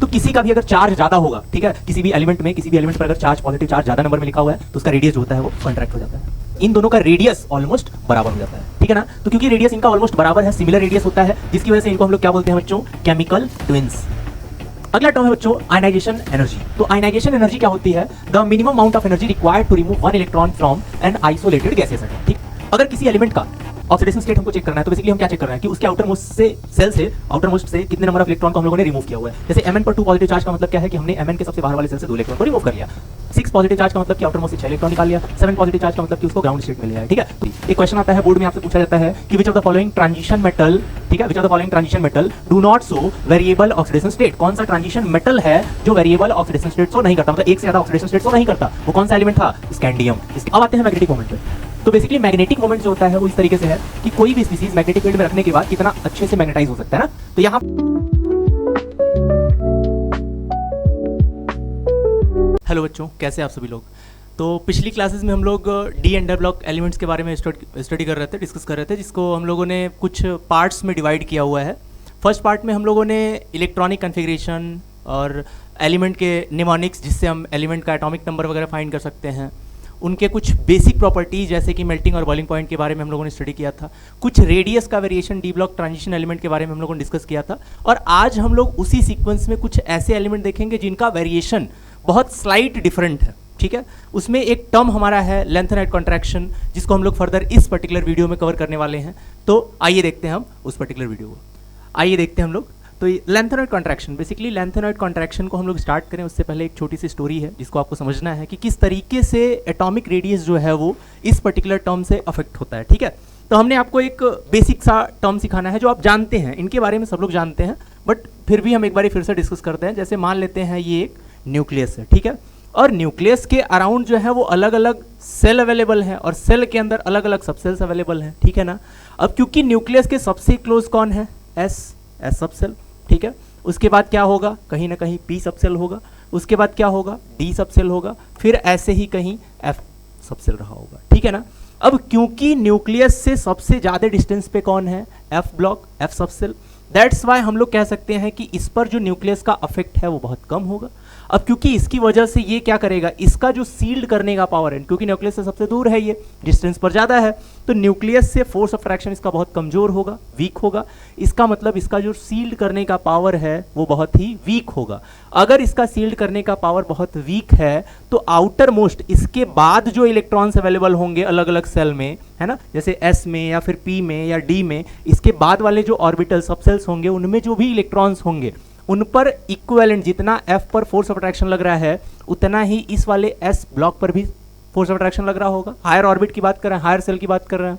तो किसी का भी अगर चार्ज ज्यादा होगा, ठीक है, किसी भी एलिमेंट पर अगर चार्ज पॉजिटिव चार्ज ज्यादा नंबर में लिखा हुआ है तो उसका रेडियस जो होता है वो कॉन्ट्रैक्ट हो जाता है। इन दोनों का रेडियस ऑलमोस्ट बराबर हो जाता है, ठीक है ना। तो क्योंकि रेडियस इनका ऑलमोस्ट बराबर है, सिमिलर रेडियस होता है, जिसकी वजह से इनको हम लोग क्या बोलते हैं बच्चों, केमिकल ट्विंस। अगला टर्म है बच्चों आयनाइजेशन एनर्जी। तो आयनाइजेशन एनर्जी क्या होती है, the minimum amount of energy required to remove one electron from an isolated gases atom. ठीक, अगर किसी एलिमेंट का ऑक्सीडेशन स्टेट हमको चेक करना है तो बेसिकली हम क्या चेक कर रहे हैं कि उसके आउटर मोस्ट से सेल से आउटर मोस्ट से कितने नंबर ऑफ इलेक्ट्रॉन को हम लोगों ने रिमूव किया हुआ है। जैसे Mn पर 2 पॉजिटिव चार्ज का मतलब क्या है कि हमने Mn के सबसे बाहर वाले सेल से 2 इलेक्ट्रॉन को रिमूव कर लिया। 6 पॉजिटिव चार्ज का मतलब कि आउटर मोस्ट से 6 इलेक्ट्रॉन निकाल लिया। 7 पॉजिटिव चार्ज का मतलब कि उसको ग्राउंड स्टेट मिल गया है, ठीक है। एक क्वेश्चन आता है बोर्ड में, आपसे पूछा जाता है कि which of the following transition metal, ठीक है, which of the following transition metal do not show variable oxidation state. कौन सा ट्रांजिशन मेटल है जो वेरिएबल ऑक्सीडेशन स्टेट शो नहीं करता, मतलब एक से ज्यादा ऑक्सीडेशन स्टेट शो नहीं करता, वो कौन सा एलिमेंट था, स्कैंडियम। अब आते हैं मैग्नेटिक मोमेंट पे। तो बेसिकली मैग्नेटिक मोमेंट जो होता है वो इस तरीके से है कि कोई भी स्पीसीज मैग्नेटिक फील्ड में रखने के बाद कितना अच्छे से मैग्नेटाइज हो सकता है ना। तो यहाँ हेलो बच्चों, कैसे आप सभी लोग। तो पिछली क्लासेस में हम लोग डी एंड ब्लॉक एलिमेंट्स के बारे में स्टडी कर रहे थे, डिस्कस कर रहे थे, जिसको हम लोगों ने कुछ पार्ट्स में डिवाइड किया हुआ है। फर्स्ट पार्ट में हम लोगों ने इलेक्ट्रॉनिक कन्फिग्रेशन और एलिमेंट के निमोनिक्स, जिससे हम एलिमेंट का एटॉमिक नंबर वगैरह फाइंड कर सकते हैं, उनके कुछ बेसिक प्रॉपर्टीज जैसे कि मेल्टिंग और बॉइलिंग पॉइंट के बारे में हम लोगों ने स्टडी किया था। कुछ रेडियस का variation D block transition element के बारे में हम लोगों ने डिस्कस किया था। और आज हम लोग उसी सीक्वेंस में कुछ ऐसे एलिमेंट देखेंगे जिनका वेरिएशन बहुत स्लाइट डिफरेंट है, ठीक है। उसमें एक टर्म हमारा है लेंथेनॉइड कॉन्ट्रैक्शन, जिसको हम लोग फर्दर इस पर्टिकुलर वीडियो में कवर करने वाले हैं। तो आइए देखते हैं हम उस पर्टिकुलर वीडियो को, आइए देखते हैं हम लोग। तो lanthanoid contraction, basically lanthanoid contraction को हम लोग स्टार्ट करें उससे पहले एक छोटी सी स्टोरी है जिसको आपको समझना है कि किस तरीके से एटॉमिक रेडियस जो है वो इस पर्टिकुलर टर्म से अफेक्ट होता है, ठीक है। तो हमने आपको एक बेसिक सा टर्म सिखाना है जो आप जानते हैं, इनके बारे में सब लोग जानते हैं, बट फिर भी हम एक बार फिर से डिस्कस करते हैं। जैसे मान लेते हैं ये एक न्यूक्लियस है, ठीक है, और न्यूक्लियस के अराउंड जो है वो अलग अलग सेल अवेलेबल हैं और सेल के अंदर अलग अलग सबसेल्स अवेलेबल हैं, ठीक है ना। अब क्योंकि न्यूक्लियस के सबसे क्लोज कौन है, एस सबसेल, ठीक है। उसके बाद क्या होगा, कहीं ना कहीं पी सबसेल होगा, उसके बाद क्या होगा, डी सबसेल होगा, फिर ऐसे ही कहीं एफ सबसेल रहा होगा, ठीक है ना। अब क्योंकि न्यूक्लियस से सबसे ज़्यादा डिस्टेंस पे कौन है, F block, F subshell, that's why हम लोग कह सकते हैं कि इस पर जो न्यूक्लियस का अफेक्ट है वो बहुत कम होगा। अब क्योंकि इसकी वजह से ये क्या करेगा, इसका जो सील्ड करने का पावर है, क्योंकि न्यूक्लियस से सबसे दूर है, ये डिस्टेंस पर ज़्यादा है, तो न्यूक्लियस से फोर्स ऑफ अट्रैक्शन इसका बहुत कमज़ोर होगा, वीक होगा। इसका मतलब इसका जो सील्ड करने का पावर है वो बहुत ही वीक होगा। अगर इसका सील्ड करने का पावर बहुत वीक है तो आउटर मोस्ट इसके बाद जो इलेक्ट्रॉन्स अवेलेबल होंगे अलग अलग सेल में, है ना, जैसे एस में या फिर पी में या डी में, इसके बाद वाले जो ऑर्बिटल सबसेल्स होंगे उनमें जो भी इलेक्ट्रॉन्स होंगे उन पर इक्विवेलेंट जितना एफ पर फोर्स ऑफ अट्रैक्शन लग रहा है उतना ही इस वाले एस ब्लॉक पर भी फोर्स ऑफ अट्रैक्शन लग रहा होगा। हायर ऑर्बिट की बात कर रहे हैं, हायर सेल की बात कर रहे हैं,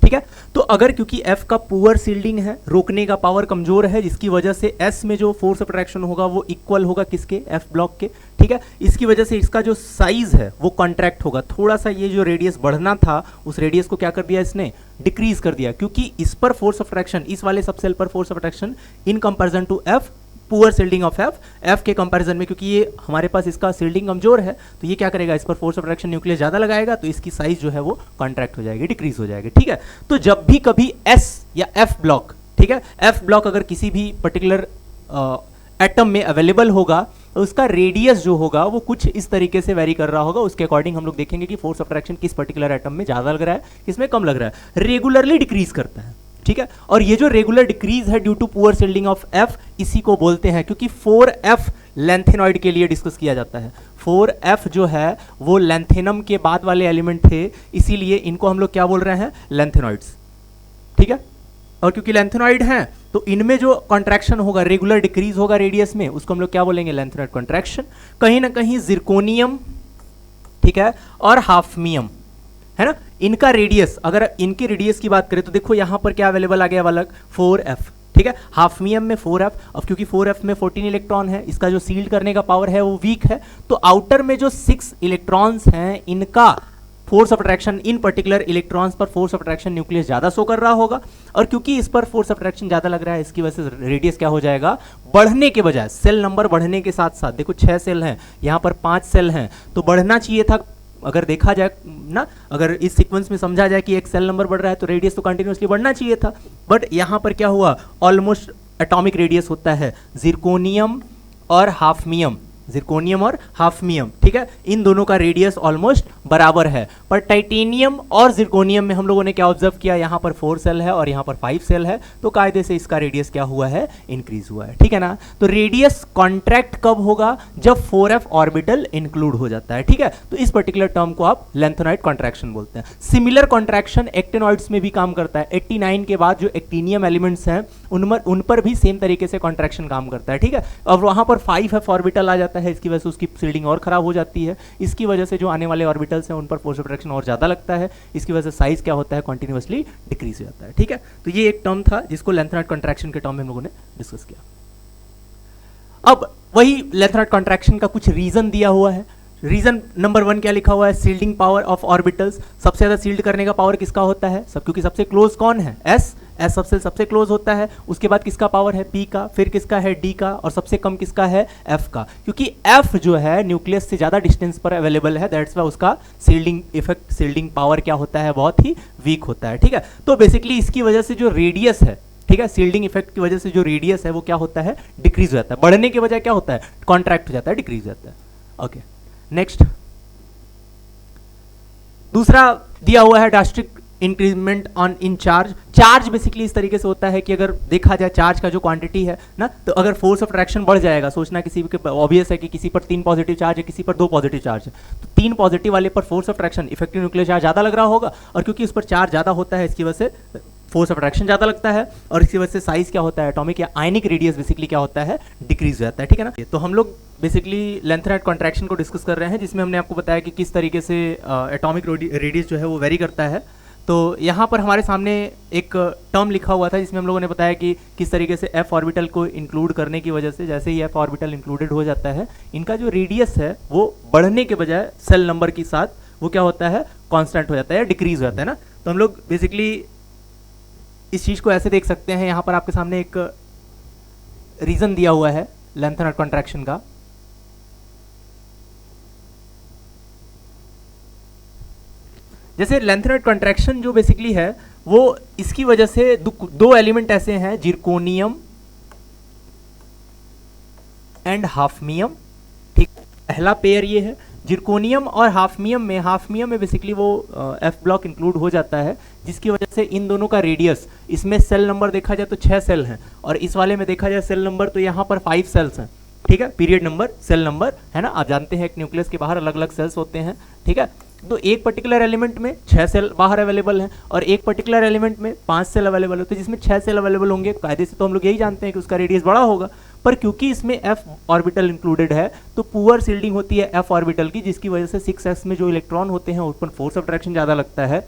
ठीक है। तो अगर क्योंकि एफ का पुअर सील्डिंग है, रोकने का पावर कमजोर है, जिसकी वजह से एस में जो फोर्स ऑफ अट्रैक्शन होगा वो इक्वल होगा किसके, एफ ब्लॉक के, ठीक है। इसकी वजह से इसका जो साइज है वो कॉन्ट्रैक्ट होगा थोड़ा सा। ये जो रेडियस बढ़ना था उस रेडियस को क्या कर दिया इसने, डिक्रीज कर दिया, क्योंकि इस पर फोर्स ऑफ अट्रैक्शन, इस वाले सबसेल पर force of attraction in comparison to f, poor shielding of f के कंपैरिजन में, क्योंकि ये हमारे पास इसका सील्डिंग कमजोर है तो ये क्या करेगा, इस पर फोर्स ऑफ अट्रैक्शन न्यूक्लियस ज़्यादा लगाएगा तो इसकी साइज जो है वो कॉन्ट्रैक्ट हो जाएगी, डिक्रीज हो जाएगी, ठीक है। तो जब भी कभी एस या एफ ब्लॉक, ठीक है, एफ ब्लॉक अगर किसी भी पर्टिकुलर एटम में अवेलेबल होगा तो उसका रेडियस जो होगा वो कुछ इस तरीके से वेरी कर रहा होगा। उसके अकॉर्डिंग हम लोग देखेंगे कि फोर्स ऑफ अट्रैक्शन किस पर्टिकुलर एटम में ज़्यादा लग रहा है, किसमें कम लग रहा है, रेगुलरली डिक्रीज करता है, ठीक है। और ये जो रेगुलर डिक्रीज है due to poor shielding of f, इसी को बोलते हैं, क्योंकि 4f लेंथेनॉइड के लिए डिस्कस किया जाता है। 4f जो है वो लेंथेनम के बाद वाले एलिमेंट थे, इसीलिए इनको हम लोग क्या बोल रहे हैं, लेंथेनॉइड्स, ठीक है। और क्योंकि लेंथेनॉइड हैं तो इनमें जो कॉन्ट्रैक्शन होगा, रेगुलर डिक्रीज होगा रेडियस में, उसको हम लोग क्या बोलेंगे, लेंथेनॉइड कॉन्ट्रैक्शन। कहीं ना कहीं जिरकोनियम, ठीक है, और हाफमियम, है ना, इनका रेडियस, अगर इनके रेडियस की बात करें तो देखो यहां पर क्या अवेलेबल आ गया अलग, 4f, ठीक है। हाफमियम में 4f, अब क्योंकि 4f में 14 इलेक्ट्रॉन है, इसका जो सील्ड करने का पावर है वो वीक है, तो आउटर में जो 6 इलेक्ट्रॉन्स हैं इनका force of attraction, in particular electrons पर फोर्स ऑफ अट्रैक्शन न्यूक्लियस ज्यादा शो कर रहा होगा। और क्योंकि इस पर फोर्स ऑफ अट्रैक्शन ज्यादा लग रहा है, इसकी वजह से रेडियस क्या हो जाएगा, बढ़ने के बजाय, सेल नंबर बढ़ने के साथ साथ, देखो 6 सेल हैं, यहाँ पर 5 सेल हैं, तो बढ़ना चाहिए था। अगर देखा जाए ना, अगर इस सीक्वेंस में समझा जाए कि एक सेल नंबर बढ़ रहा है तो रेडियस तो कंटिन्यूसली बढ़ना चाहिए था, बट यहाँ पर क्या हुआ, ऑलमोस्ट एटॉमिक रेडियस होता है जिरकोनियम और हाफनियम, जिरकोनियम और हाफनियम, ठीक है, इन दोनों का रेडियस ऑलमोस्ट बराबर है। पर टाइटेनियम और जिरकोनियम में हम लोगों ने क्या ऑब्जर्व किया, यहाँ पर 4 सेल है और यहाँ पर 5 सेल है, तो कायदे से इसका रेडियस क्या हुआ है, इंक्रीज हुआ है, ठीक है ना। तो रेडियस कॉन्ट्रैक्ट कब होगा, जब 4f ऑर्बिटल इंक्लूड हो जाता है, ठीक है। तो इस पर्टिकुलर टर्म को आप लेंथेनॉइड कॉन्ट्रैक्शन बोलते हैं। सिमिलर कॉन्ट्रैक्शन एक्टिनॉइड्स में भी काम करता है। 89 के बाद जो एक्टिनियम एलिमेंट्स हैं उन पर भी सेम तरीके से कॉन्ट्रैक्शन काम करता है, ठीक है। और वहाँ पर 5f ऑर्बिटल आ जाता है, इसकी वजह से उसकी शील्डिंग और खराब हो जाती है। इसकी वजह से जो आने वाले ऑर्बिटल्स हैं उन पर फोर्स ऑफ अट्रैक्शन और ज़्यादा लगता है, इसकी वजह से साइज क्या होता है, कंटिन्यूअसली डिक्रीज हो जाता है, ठीक है। तो ये एक टर्म था जिसको लेंथेनॉइड कॉन्ट्रैक्शन के टर्म में हम लोगों ने डिस्कस किया। अब वही लेंथेनॉइड कॉन्ट्रैक्शन का कुछ रीजन दिया हुआ है। रीजन नंबर 1 क्या लिखा हुआ है, सील्डिंग पावर ऑफ ऑर्बिटल्स। सबसे ज्यादा सील्ड करने का पावर किसका होता है, सब, क्योंकि सबसे क्लोज कौन है, एस सबसे क्लोज होता है। उसके बाद किसका पावर है, पी का, फिर किसका है, डी का, और सबसे कम किसका है, एफ का, क्योंकि एफ जो है न्यूक्लियस से ज्यादा डिस्टेंस पर अवेलेबल है, दैट्स वाई उसका सील्डिंग इफेक्ट, सील्डिंग पावर क्या होता है, बहुत ही वीक होता है, ठीक है। तो बेसिकली इसकी वजह से जो रेडियस है, ठीक है, सील्डिंग इफेक्ट की वजह से जो रेडियस है वो क्या होता है, डिक्रीज हो जाता है। बढ़ने के बजाय क्या होता है, कॉन्ट्रैक्ट हो जाता है, डिक्रीज हो जाता है। ओके, नेक्स्ट दूसरा दिया हुआ है district increment on in charge. Charge basically इस तरीके से होता है कि अगर देखा जाए चार्ज का जो क्वांटिटी है ना, तो अगर फोर्स ऑफ अट्रैक्शन बढ़ जाएगा, सोचना किसी के ऑब्वियस है कि किसी पर 3 पॉजिटिव चार्ज है, किसी पर 2 पॉजिटिव चार्ज है, तो 3 पॉजिटिव वाले पर force of attraction, effective nuclear charge ज़्यादा लग रहा होगा, और क्योंकि उस पर चार्ज ज़्यादा होता है इसकी वजह से फोर्स ऑफ अट्रैक्शन ज़्यादा लगता है, और इसकी वजह से साइज क्या होता है, एटॉमिक या आयनिक रेडियस बेसिकली क्या होता है, डिक्रीज हो जाता है, ठीक है ना। तो हम लोग बेसिकली लेंथेनॉइड कॉन्ट्रैक्शन को डिस्कस कर रहे हैं, जिसमें हमने आपको बताया कि किस तरीके से एटॉमिक रेडियस जो है वो वेरी करता है। तो यहाँ पर हमारे सामने एक टर्म लिखा हुआ था जिसमें हम लोगों ने बताया कि किस तरीके से एफ ऑर्बिटल को इंक्लूड करने की वजह से, जैसे ही एफ ऑर्बिटल इंक्लूडेड हो जाता है, इनका जो रेडियस है वो बढ़ने के बजाय सेल नंबर के साथ वो क्या होता है, कांस्टेंट हो जाता है या डिक्रीज हो जाता है ना। तो हम लोग बेसिकली इस चीज़ को ऐसे देख सकते हैं, यहाँ पर आपके सामने एक रीज़न दिया हुआ है लेंथेनॉइड कॉन्ट्रैक्शन का। जैसे लेंथेनॉइड कॉन्ट्रैक्शन जो बेसिकली है वो इसकी वजह से दो एलिमेंट ऐसे हैं, जिरकोनियम एंड हाफनियम, ठीक। पहला पेयर ये है जिरकोनियम और हाफनियम में बेसिकली वो एफ ब्लॉक इंक्लूड हो जाता है, जिसकी वजह से इन दोनों का रेडियस, इसमें सेल नंबर देखा जाए तो 6 सेल हैं, और इस वाले में देखा जाए सेल नंबर तो यहाँ पर 5 सेल्स हैं, ठीक है। पीरियड नंबर, सेल नंबर है ना, आप जानते हैं एक न्यूक्लियस के बाहर अलग अलग सेल्स होते हैं, ठीक है। तो एक पर्टिकुलर एलिमेंट में 6 सेल बाहर अवेलेबल हैं, और एक पर्टिकुलर एलिमेंट में 5 सेल अवेलेबल होते हैं, जिसमें 6 सेल अवेलेबल होंगे, कायदे से तो हम लोग यही जानते हैं कि उसका रेडियस बड़ा होगा। पर क्योंकि इसमें एफ ऑर्बिटल इंक्लूडेड है तो पुअर सील्डिंग होती है एफ ऑर्बिटल की, जिसकी वजह से 6s में जो इलेक्ट्रॉन होते हैं उस पर फोर्स ऑफ अट्रैक्शन ज़्यादा लगता है,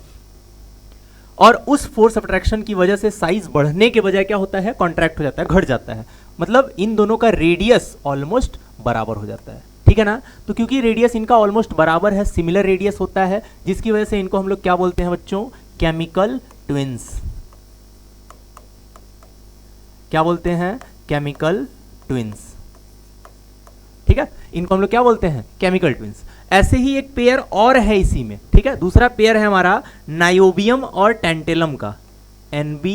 और उस फोर्स ऑफ अट्रैक्शन की वजह से साइज बढ़ने के बजाय क्या होता है, कॉन्ट्रैक्ट हो जाता है, घट जाता है। मतलब इन दोनों का रेडियस ऑलमोस्ट बराबर हो जाता है, ठीक है ना। तो क्योंकि रेडियस इनका ऑलमोस्ट बराबर है, सिमिलर रेडियस होता है, जिसकी वजह से इनको हम लोग क्या बोलते हैं बच्चों, केमिकल ट्विंस। क्या बोलते हैं, केमिकल ट्विंस, ठीक है। इनको हम लोग क्या बोलते हैं, केमिकल ट्विंस। ऐसे ही एक पेयर और है इसी में, ठीक है। दूसरा पेयर है हमारा नायोबियम और टेंटेलम का, Nb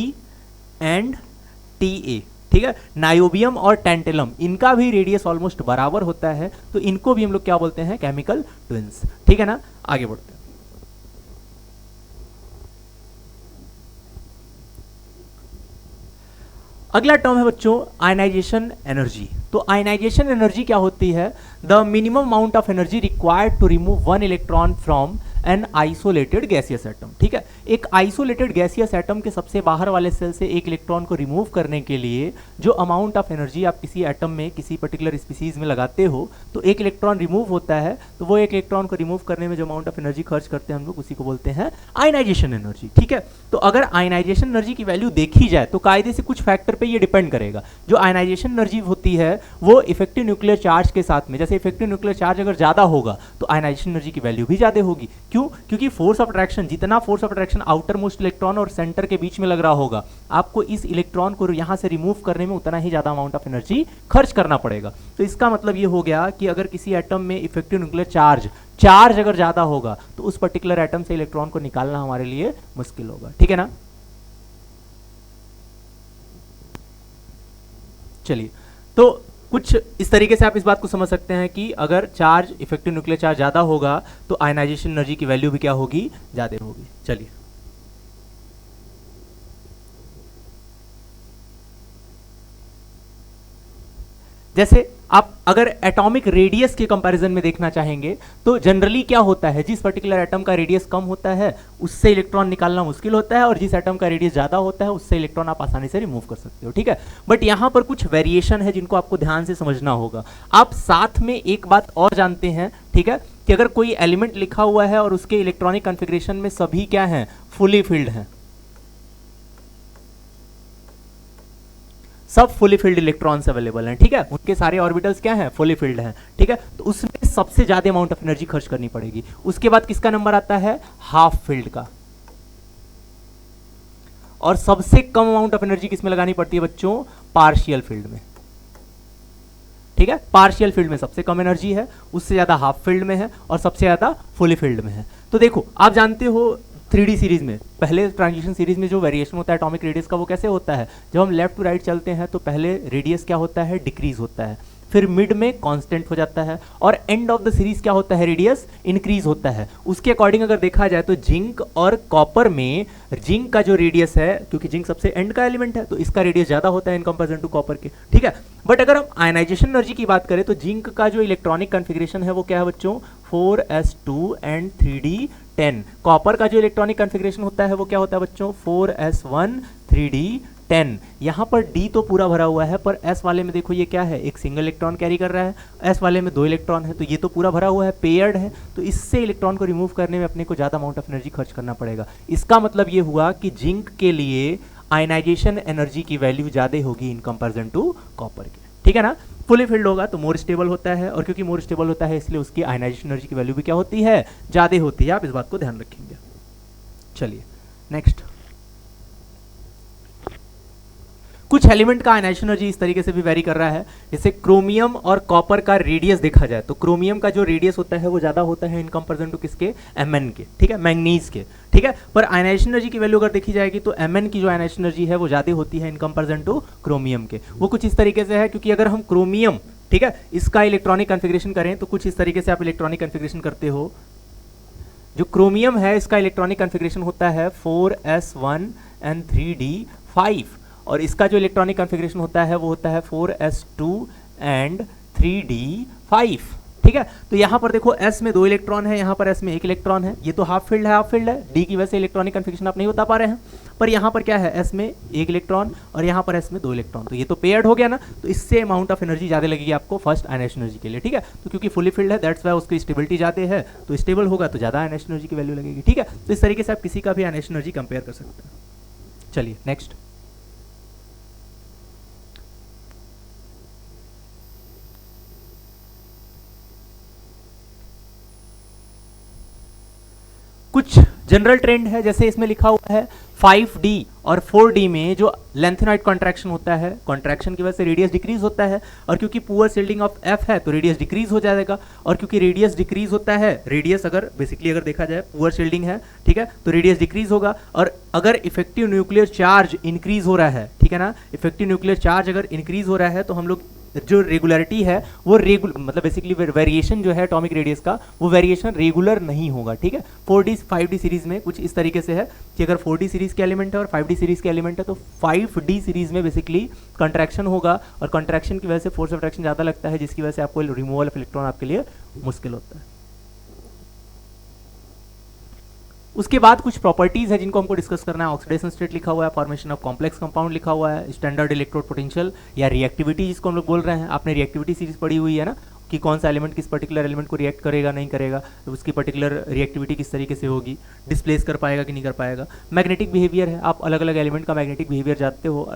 एंड Ta, ठीक है। नायोबियम और टेंटेलम, इनका भी रेडियस ऑलमोस्ट बराबर होता है, तो इनको भी हम लोग क्या बोलते हैं, केमिकल ट्विंस, ठीक है ना। आगे बढ़ते हैं। अगला टर्म है बच्चों आयनाइजेशन एनर्जी। तो आयनाइजेशन एनर्जी क्या होती है, the minimum amount of energy required to remove 1 electron from an isolated gaseous atom, ठीक है। एक आइसोलेटेड गैसियस एटम के सबसे बाहर वाले सेल से एक इलेक्ट्रॉन को रिमूव करने के लिए जो अमाउंट ऑफ एनर्जी आप किसी एटम में, किसी पर्टिकुलर स्पीसीज में लगाते हो, तो एक इलेक्ट्रॉन रिमूव होता है, तो वो एक इलेक्ट्रॉन को रिमूव करने में जो अमाउंट ऑफ एनर्जी खर्च करते हैं हम लोग, उसी को बोलते हैं आयनाइजेशन एनर्जी, ठीक है। तो अगर आयनाइजेशन एनर्जी की वैल्यू देखी जाए तो कायदे से कुछ फैक्टर पे ये डिपेंड करेगा। जो आयनाइजेशन एनर्जी होती है वो इफेक्टिव न्यूक्लियर चार्ज के साथ में, जैसे इफेक्टिव न्यूक्लियर चार्ज अगर ज्यादा होगा तो आयनाइजेशन एनर्जी की वैल्यू भी ज्यादा होगी। क्यों, क्योंकि फोर्स ऑफ अट्रैक्शन, जितना force of attraction outer most electron और सेंटर के बीच में लग रहा होगा, आपको इस इलेक्ट्रॉन को यहां से रिमूव करने में उतना ही ज्यादा अमाउंट ऑफ एनर्जी खर्च करना पड़ेगा। तो इसका मतलब ये हो गया कि अगर किसी एटम में इफेक्टिव न्यूक्लियर चार्ज अगर ज्यादा होगा तो उस पर्टिकुलर एटम से इलेक्ट्रॉन को निकालना हमारे लिए मुश्किल होगा, ठीक है ना। चलिए, तो कुछ इस तरीके से आप इस बात को समझ सकते हैं कि अगर चार्ज, इफेक्टिव न्यूक्लियर चार्ज ज़्यादा होगा तो आयनाइजेशन एनर्जी की वैल्यू भी क्या होगी, ज़्यादा होगी। चलिए, जैसे आप अगर एटॉमिक रेडियस के कंपैरिजन में देखना चाहेंगे तो जनरली क्या होता है, जिस पर्टिकुलर एटम का रेडियस कम होता है उससे इलेक्ट्रॉन निकालना मुश्किल होता है, और जिस एटम का रेडियस ज़्यादा होता है उससे इलेक्ट्रॉन आप आसानी से रिमूव कर सकते हो, ठीक है। बट यहाँ पर कुछ वेरिएशन है जिनको आपको ध्यान से समझना होगा। आप साथ में एक बात और जानते हैं, ठीक है, कि अगर कोई एलिमेंट लिखा हुआ है और उसके इलेक्ट्रॉनिक कॉन्फ़िगरेशन में सभी क्या हैं, फुली फिल्ड हैं, सब फुली फिल्ड इलेक्ट्रॉन्स अवेलेबल हैं, ठीक है, उनके सारे ऑर्बिटल्स क्या हैं, फुली फिल्ड हैं, ठीक है, तो उसमें सबसे ज्यादा अमाउंट ऑफ एनर्जी खर्च करनी पड़ेगी। उसके बाद किसका नंबर आता है, हाफ फिल्ड का। और सबसे कम अमाउंट ऑफ एनर्जी किसमें लगानी पड़ती है बच्चों, पार्शियल फील्ड में, ठीक है। पार्शियल फील्ड में सबसे कम एनर्जी है, उससे ज्यादा हाफ फील्ड में है, और सबसे ज्यादा फुली फील्ड में है। तो देखो, आप जानते हो 3D सीरीज में, पहले ट्रांजिशन सीरीज में जो वेरिएशन होता है एटॉमिक रेडियस का, वो कैसे होता है, जब हम लेफ्ट टू राइट चलते हैं तो पहले रेडियस क्या होता है, डिक्रीज होता है, फिर मिड में कांस्टेंट हो जाता है, और एंड ऑफ द सीरीज क्या होता है, रेडियस इंक्रीज होता है। उसके अकॉर्डिंग अगर देखा जाए तो जिंक और कॉपर में जिंक का जो रेडियस है, क्योंकि जिंक सबसे एंड का एलिमेंट है, तो इसका रेडियस ज्यादा होता है इन कंपेरिजन टू कॉपर के, ठीक है। बट अगर हम आयनाइजेशन एनर्जी की बात करें तो जिंक का जो इलेक्ट्रॉनिक कॉन्फ़िगरेशन है वो क्या है बच्चों, 4s2 एंड 3d10। कॉपर का जो इलेक्ट्रॉनिक कॉन्फ़िगरेशन होता है वो क्या होता है बच्चों, 4s1 3d10। यहाँ पर d तो पूरा भरा हुआ है, पर s वाले में देखो ये क्या है, एक सिंगल इलेक्ट्रॉन कैरी कर रहा है, s वाले में 2 इलेक्ट्रॉन है, तो ये तो पूरा भरा हुआ है, पेयर्ड है, तो इससे इलेक्ट्रॉन को रिमूव करने में अपने को ज़्यादा अमाउंट ऑफ एनर्जी खर्च करना पड़ेगा। इसका मतलब ये हुआ कि जिंक के लिए आयनाइजेशन एनर्जी की वैल्यू ज़्यादा होगी इन कंपेरिजन टू कॉपर के, ठीक है ना। फुली फिल्ड होगा तो मोर स्टेबल होता है, और क्योंकि मोर स्टेबल होता है इसलिए उसकी आयनाइजेशन एनर्जी की वैल्यू भी क्या होती है, ज़्यादा होती है। आप इस बात को ध्यान रखेंगे। चलिए नेक्स्ट, कुछ एलिमेंट का आयनाइजेशन एनर्जी इस तरीके से भी वेरी कर रहा है। जैसे क्रोमियम और कॉपर का रेडियस देखा जाए तो क्रोमियम का जो रेडियस होता है वो ज्यादा होता है इन कंपेरिजन टू किसके, Mn के, ठीक है, मैंगनीज के, ठीक है। पर आयनाइजेशन एनर्जी की वैल्यू अगर देखी जाएगी तो Mn की जो आयनाइजेशन एनर्जी है वो ज्यादा होती है इन कंपेरिजन टू क्रोमियम के। वो कुछ इस तरीके से है, क्योंकि अगर हम क्रोमियम, ठीक है, इसका इलेक्ट्रॉनिक कॉन्फ़िगरेशन करें तो कुछ इस तरीके से आप इलेक्ट्रॉनिक कॉन्फ़िगरेशन करते हो। जो क्रोमियम है इसका इलेक्ट्रॉनिक कॉन्फ़िगरेशन होता है 4s1 एंड 3d5, और इसका जो इलेक्ट्रॉनिक कॉन्फ़िगरेशन होता है वो होता है 4s2 एंड 3d5, ठीक है। तो यहाँ पर देखो s में 2 इलेक्ट्रॉन है, यहाँ पर s में 1 इलेक्ट्रॉन है, ये तो हाफ फील्ड है, हाफ फील्ड है, d की वजह से इलेक्ट्रॉनिक कॉन्फ़िगरेशन आप नहीं बता पा रहे हैं, पर यहाँ पर क्या है, s में 1 इलेक्ट्रॉन और यहाँ पर s में 2 इलेक्ट्रॉन, तो ये तो पेयर्ड हो गया ना, तो इससे अमाउंट ऑफ एनर्जी ज़्यादा लगेगी आपको फर्स्ट आयनाइजेशन एनर्जी के लिए, ठीक है। तो क्योंकि फुली फील्ड है दैट्स वाई उसकी स्टेबिलिटी ज़्यादा है, तो स्टेबल होगा तो ज़्यादा आयनाइजेशन एनर्जी की वैल्यू लगेगी, ठीक है। तो इस तरीके से आप किसी का भी आयनाइजेशन एनर्जी कंपेयर कर सकते हैं। चलिए नेक्स्ट, कुछ जनरल ट्रेंड है, जैसे इसमें लिखा हुआ है 5D और 4D में जो लेंथेनॉइड कॉन्ट्रैक्शन होता है, कॉन्ट्रैक्शन की वजह से रेडियस डिक्रीज होता है, और क्योंकि पुअर शिल्डिंग ऑफ F है तो रेडियस डिक्रीज हो जाएगा, और क्योंकि रेडियस डिक्रीज होता है, रेडियस अगर बेसिकली अगर देखा जाए पुअर शिल्डिंग है, ठीक है, तो रेडियस डिक्रीज होगा, और अगर इफेक्टिव न्यूक्लियर चार्ज इंक्रीज हो रहा है, ठीक है ना, इफेक्टिव न्यूक्लियर चार्ज अगर इंक्रीज हो रहा है तो हम लोग जो रेगुलरिटी है वो मतलब बेसिकली वेरिएशन जो है एटॉमिक रेडियस का वो वेरिएशन रेगुलर नहीं होगा, ठीक है। 4D 5D सीरीज में कुछ इस तरीके से है कि अगर 4D सीरीज के एलिमेंट है और 5D सीरीज के एलिमेंट है तो 5D सीरीज में बेसिकली कंट्रैक्शन होगा, और कंट्रैक्शन की वजह से फोर्स ऑफ अट्रैक्शन ज़्यादा लगता है, जिसकी वजह से आपको रिमूवल ऑफ इलेक्ट्रॉन आपके लिए मुश्किल होता है। उसके बाद कुछ प्रॉपर्टीज है जिनको हमको डिस्कस करना है। ऑक्सीडेशन स्टेट लिखा हुआ है, फॉर्मेशन ऑफ कॉम्प्लेक्स कंपाउंड लिखा हुआ है, स्टैंडर्ड इलेक्ट्रोड पोटेंशियल या रिएक्टिविटी जिसको हम लोग बोल रहे हैं। आपने रिएक्टिविटी सीरीज पढ़ी हुई है ना, कि कौन सा एलिमेंट किस पर्टिकुलर एलिमेंट को रिएक्ट करेगा नहीं करेगा, तो उसकी पर्टिकुलर रिएक्टिविटी किस तरीके से होगी, डिस्प्लेस कर पाएगा कि नहीं कर पाएगा। मैग्नेटिक बिहेवियर है, आप अलग अलग एलिमेंट का मैग्नेटिक बिहेवियर जानते हो,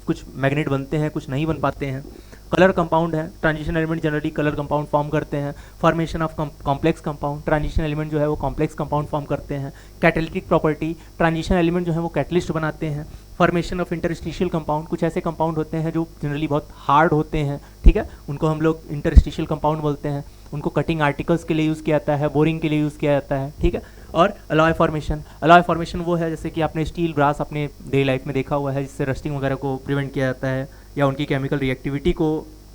कुछ मैग्नेट बनते हैं कुछ नहीं बन पाते हैं। कलर कंपाउंड है, transition element generally colour compound form करते हैं। Formation of complex compound, transition element जो है वो कॉम्प्लेक्स कंपाउंड फॉर्म करते हैं। कैटेलिटिक प्रॉपर्टी, ट्रांजिशन एलिमेंट जो है वो कैटलिस्ट बनाते हैं। फॉर्मेशन ऑफ इंटरस्टिशियल कंपाउंड, कुछ ऐसे कंपाउंड होते हैं जो जनरली बहुत हार्ड होते हैं, ठीक है, उनको हम लोग इंटरस्टिशियल कंपाउंड बोलते हैं। उनको कटिंग आर्टिकल्स के लिए यूज़ किया जाता है, बोरिंग के लिए यूज़ किया जाता है, ठीक है। और अलॉय फॉर्मेशन, अलॉय फॉर्मेशन वो है जैसे कि आपने स्टील ब्रास अपने डे लाइफ में देखा हुआ है, जिससे रस्टिंग वगैरह को प्रिवेंट किया जाता है, या उनकी केमिकल रिएक्टिविटी को